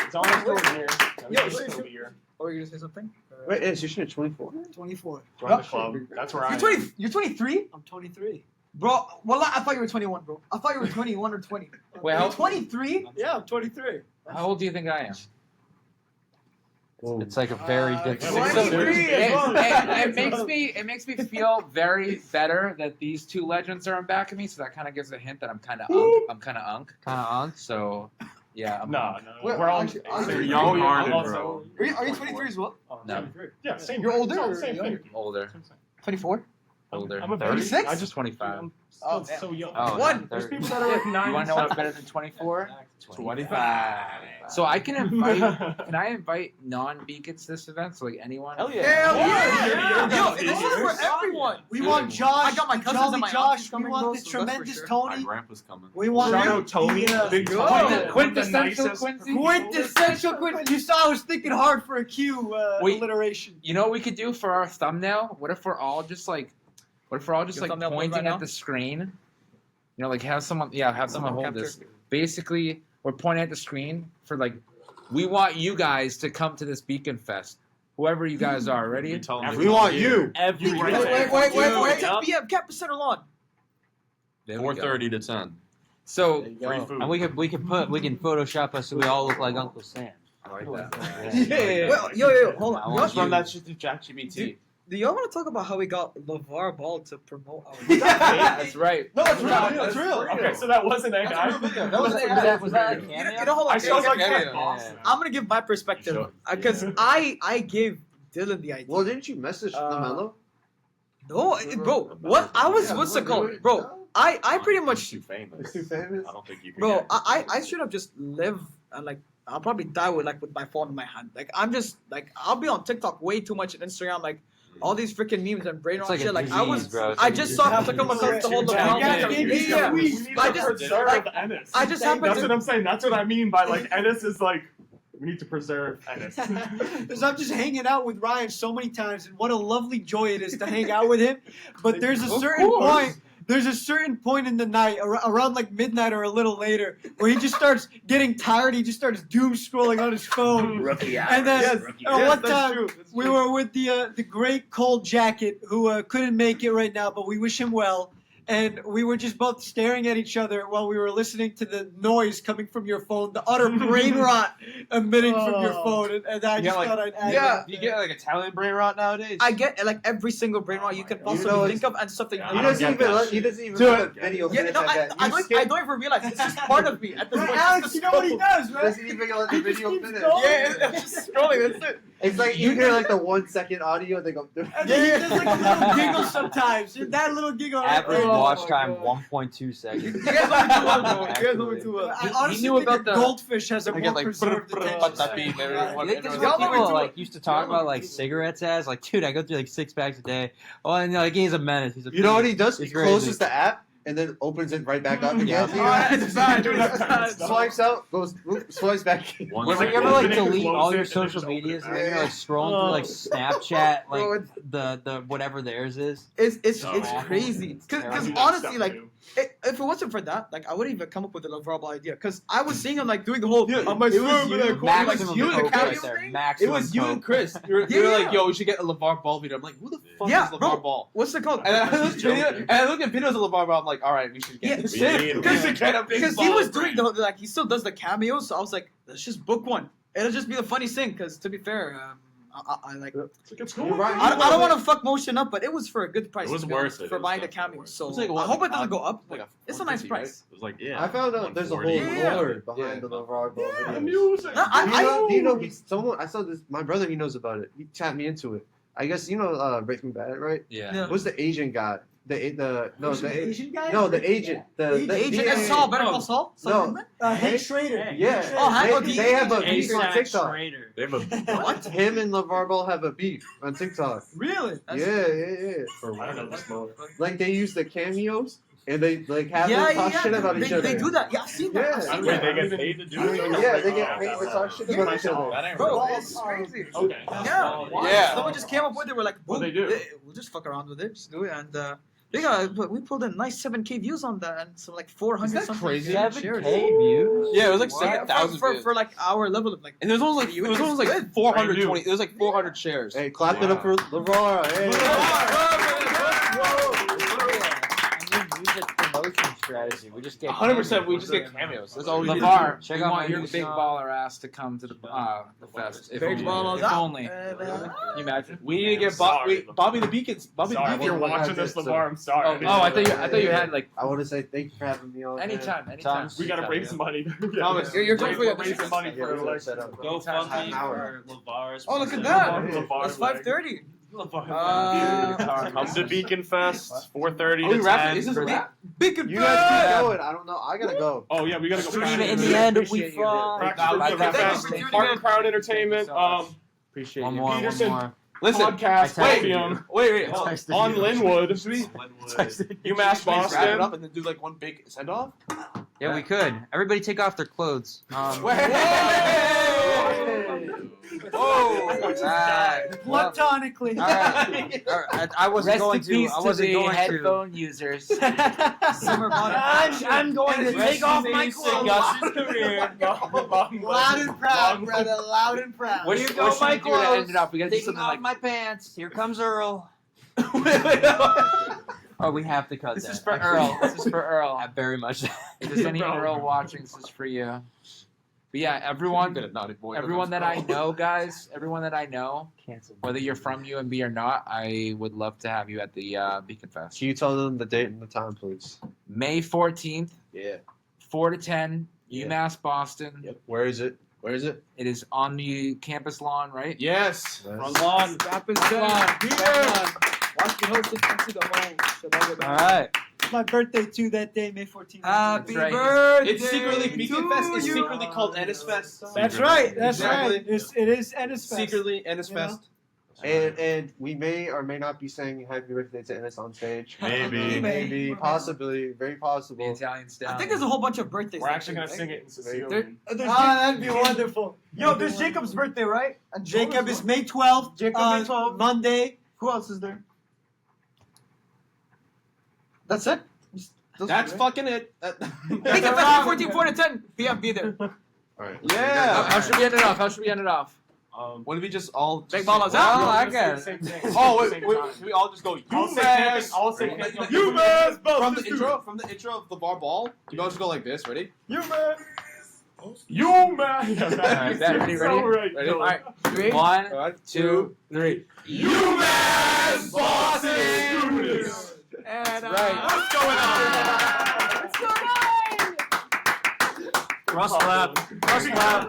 It's almost over here. Yo, It's seriously? over here. Or you gonna say something? Wait, is you should 24? 24. Join the club. That's where I You're am. 20. You're 23, I'm 23. bro. Well, I thought you were 21, bro. I thought you were 21 or 20. Wait, You're how, 23? Yeah, I'm 23. how old do you think I am? It's like a very different. Yeah, 23 It, as well. it makes me feel very better that these two legends are in back of me, so that kind of gives a hint that I'm kind of unk. Kind of on. So, yeah. I'm No. Wait, We're all actually, you're actually- young hearted, hearted, bro. Are you 23 as well? No. Yeah, same. You're older It's all or the same younger? thing. older. 24? Older. I'm a 36? I just 25. I'm Oh, still so young. Oh, One. There's people that are like 9. You want to know what's better than 24? 25. So I can invite. Can I invite non-beacons to this event? So like anyone? Hell yeah. Hell Yeah. yeah! Yo, this is for Yours. everyone. We want Josh. I got my cousins Jolly and my Josh. aunties coming, We want bro, the so that's for tremendous sure. My Tony. grandpa's coming. We want Shout out Tony. Big Yo. Tony. Quintessential Nicest- Quincy. quintessential Quincy. You saw I was thinking hard for a Q Wait. alliteration. You know what we could do for our thumbnail? What if we're all just like Your like thumbnail pointing right now? at the screen? You know, like have someone hold capture. this. Basically, we're pointing at the screen for like, we want you guys to come to this Beacon Fest. Whoever you guys are, ready? You tell them We want you. Every You Wait, right wait, there. wait. Yup. UMB Campus Center Lawn. There we go. 4:30 to 10. So Free food. And we can Photoshop us so we all look like Uncle Sam. I like that. Yeah. Well, yo, hold I on. want Let's run you- that shit through ChatGPT. Do y'all want to talk about how we got LeVar Ball to promote our That's right. No, it's real. That's It's real. Okay, so that wasn't AI. That was Was that a cameo? You know, hold on. I showed like Yeah, that boss. yeah. I'm gonna give my perspective because I gave Dylan the idea. Well, didn't you message LaMelo? No, bro. What I was what's it called, bro? I pretty He's much, too famous. It's too famous. I don't think you can. bro. get- I should have just lived and like I'll probably die with my phone in my hand. Like I'm just like I'll be on TikTok way too much and Instagram like all these freaking memes and brain It's rot like a shit. Like I disease, was, bro. It's I like a just disease. saw took him across to hold the Yeah, phone. yeah, we need Yeah. We need I to just- preserve like, Ennis. I just happened That's to- what I'm saying. That's what I mean by like Ennis is like we need to preserve Ennis. Because I'm just hanging out with Ryan so many times, and what a lovely joy it is to hang out with him. But there's a certain point. There's a certain point in the night, around like midnight or a little later, where he just starts getting tired. He just starts doom scrolling on his phone. And then one time we were with the great Cold Jacket, who couldn't make it right now, but we wish him well. And we were just both staring at each other while we were listening to the noise coming from your phone, the utter brain rot emitting from your phone. And I You just get, like- thought I'd add Yeah. that You get like Italian brain rot nowadays. I get like every single brain rot you can possibly know, think of and something. Yeah, He I doesn't don't get even. that He doesn't even Do let it. the video Yeah, finish no, at that. I You don't even realize this is part of me at this point. Alex, you know what he does, right? doesn't even let the video keeps finish. going. Yeah, it's just scrolling. That's it. It's like you hear like the 1 second audio, they go. And then he does like a little giggle sometimes. That little giggle. right Average there. watch time 1.2 seconds. You guys know me too well, bro. You guys know me too well. I honestly knew think about a the- goldfish has a I more get like preserved attention. You think this is Y'all what know me people too like used to talk about like cigarettes as? Like, dude, I go through like 6 packs a day. Oh, and like he's a menace. He's a You know what he does? He It's crazy. closes the app and then opens it right back up again. Yeah. You know? It's bad, dude. That's bad. Swipes out, goes, swipes back in. One When second. you ever like Open it, delete close all it, your and then social just open medias it and then you're like scrolling through like Snapchat, like Bro, it's- the whatever theirs is. It's Oh. crazy. Because terrible. honestly, like if it wasn't for that, like I wouldn't even come up with the LeVar Ball idea. Because I was seeing him like doing the whole. Yeah, on my it was server, you. like, Maximum you and the coke cameo right there. thing? It Maximum was you and coke. Chris. You were Yeah. like, yo, we should get a LeVar Ball video. I'm like, who the fuck Yeah, is LeVar bro. Ball? What's it called? And I look at videos of LeVar Ball. I'm like, all right, we should Yeah, get this we shit. need- We should get a big Because he ball was brand. doing the like he still does the cameos. So I was like, let's just book one. It'll just be the funniest thing, because to be fair, I like. It's cool. You're right. I don't want to fuck motion up, but it was for a good price. It was to be worth honest, it. for It was buying the definitely cameo. worth it. So It's like I what, hope it doesn't like go up. like a It's a nice 150, price. It was like, yeah. I found out there's a whole 140. lore behind the LeVar Ball videos. music. No, Do you know someone? I saw this. My brother, he knows about it. He tapped me into it. I guess you know Breaking Bad, right? Yeah. Yeah. Who's the Asian guy? The Asian guy? the agent. The Agent and Saul, Better Call Saul. No. Saul Goodman? Hank Schrader. Yeah. Oh, Hank- oh, they have a the beef on TikTok. Schrader. They have a What? Him and LeVar Ball have a beef on TikTok. Really? Yeah. I don't know this more. Like they use the cameos and they like have Yeah, them talk shit about each other. They do that. Yeah, I've seen that. Yeah. I've seen Wait, that. they get paid to do it? Yeah, they get paid to talk shit about each other. That ain't Bro, real. it's crazy. Okay. Yeah. Yeah. Someone just came up with it. We're like, What'd boom, they do? we'll just fuck around with it. Just do it. And we pulled in nice 7K views on that, and some like 400 Is that something crazy? shares. 7K views. Yeah, it was like Yeah, 7,000 for, views. for like our level of like. And there was almost like it was almost like 420. It was like 400 shares. Hey, clap it up for LeVar. Hey. A new music promotion strategy. We just get 100%. We just get cameos. That's all we do. LeVar, Check we out want my your new big song. baller ass to come to the fest. If Big only. ballers If out. only. And, You imagine? We need to get Sorry. Bobby the Beacons. Bobby Sorry, the if Beacon. you're watching this, LeVar, I'm sorry. Oh, I thought you had like I want to say thank you for having me on. anytime. We gotta raise money. Thomas, you're going for We're your raising money Yeah, for we're like set up. Go Half fund an me hour. for LeVar's. oh, look at that! LeVar, It's 5:30. Come to Beacon Fest, 4:30 Are we to rapping? 10. Is this a rap? Big and You guys keep going. I don't know. I gotta go. Oh yeah, we gotta go. Stream practice. it in the end. We Appreciate you. fun. Practice for Nah, the thank fest. you for tuning Park in. and Crown Entertainment. Appreciate One you. more. Peterson. One more. Listen. Podcast. I texted Podium Wait. I texted on you. Linwood. Texted you. UMass Wrap it Boston. up and then do like one big send off. Yeah, we could. Everybody take off their clothes. Whoa! Platonically. All right. I wasn't Rest going in to. peace I to wasn't the going to. headphone users. Summer bottom. I'm going to take off my clothes. Loud and proud, brother. Loud and proud. What Here should go we my do to end it off? We gotta do Taking something off like. my pants. Here comes Earl. Oh, we have to cut This that. is for Earl. This is for Earl. Very much. If there's any Earl watching, this is for you. But yeah, everyone that I know, guys, everyone that I know, Cancel. whether you're from UMB or not, I would love to have you at the Beacon Fest. Can you tell them the date and the time, please? May 14th, Yeah. 4 to 10, Yeah. UMass Boston. Yep. Where is it? It is on the campus lawn, right? Yes. Yes. Lawn. Campus Lawn. Watch me host it into the home. All right. It's my birthday too that day, May 14th. Happy That's right. birthday. It's secretly Beacon to Fest. It's you. secretly called Ennis Fest. That's right. That's Exactly. right. It is Ennis Fest. Secretly Ennis You know? Fest. And we may or may not be saying happy birthday to Ennis on stage. Maybe. Maybe, possibly, very The possible. Italian style. I think there's a whole bunch of birthdays. We're that actually day, gonna right? sing it in Sicilian. There's That'd be wonderful. Yo, there's Jacob's birthday, right? And Jacob is May 12th. Jacob May 12th. Monday. Who else is there? That's it. That's fucking it. Beacon Fest 14, 4 to 10 p.m. Be there. Alright. Yeah. How should we end it off? What if we just all Big ballers Oh, out. I get it. Same thing. Oh Same wait, time. should we all just go I'll say UMass? campus. I'll say campus. UMass from the Boston intro of the bar ball. You all just go like this. Ready? UMass. Yeah, Alright, ready? So right. Ready? All right, 3, One, 1, 2, 3. UMass Boston. And Right. What's going on? What's going on? Russ clap. Russ clap.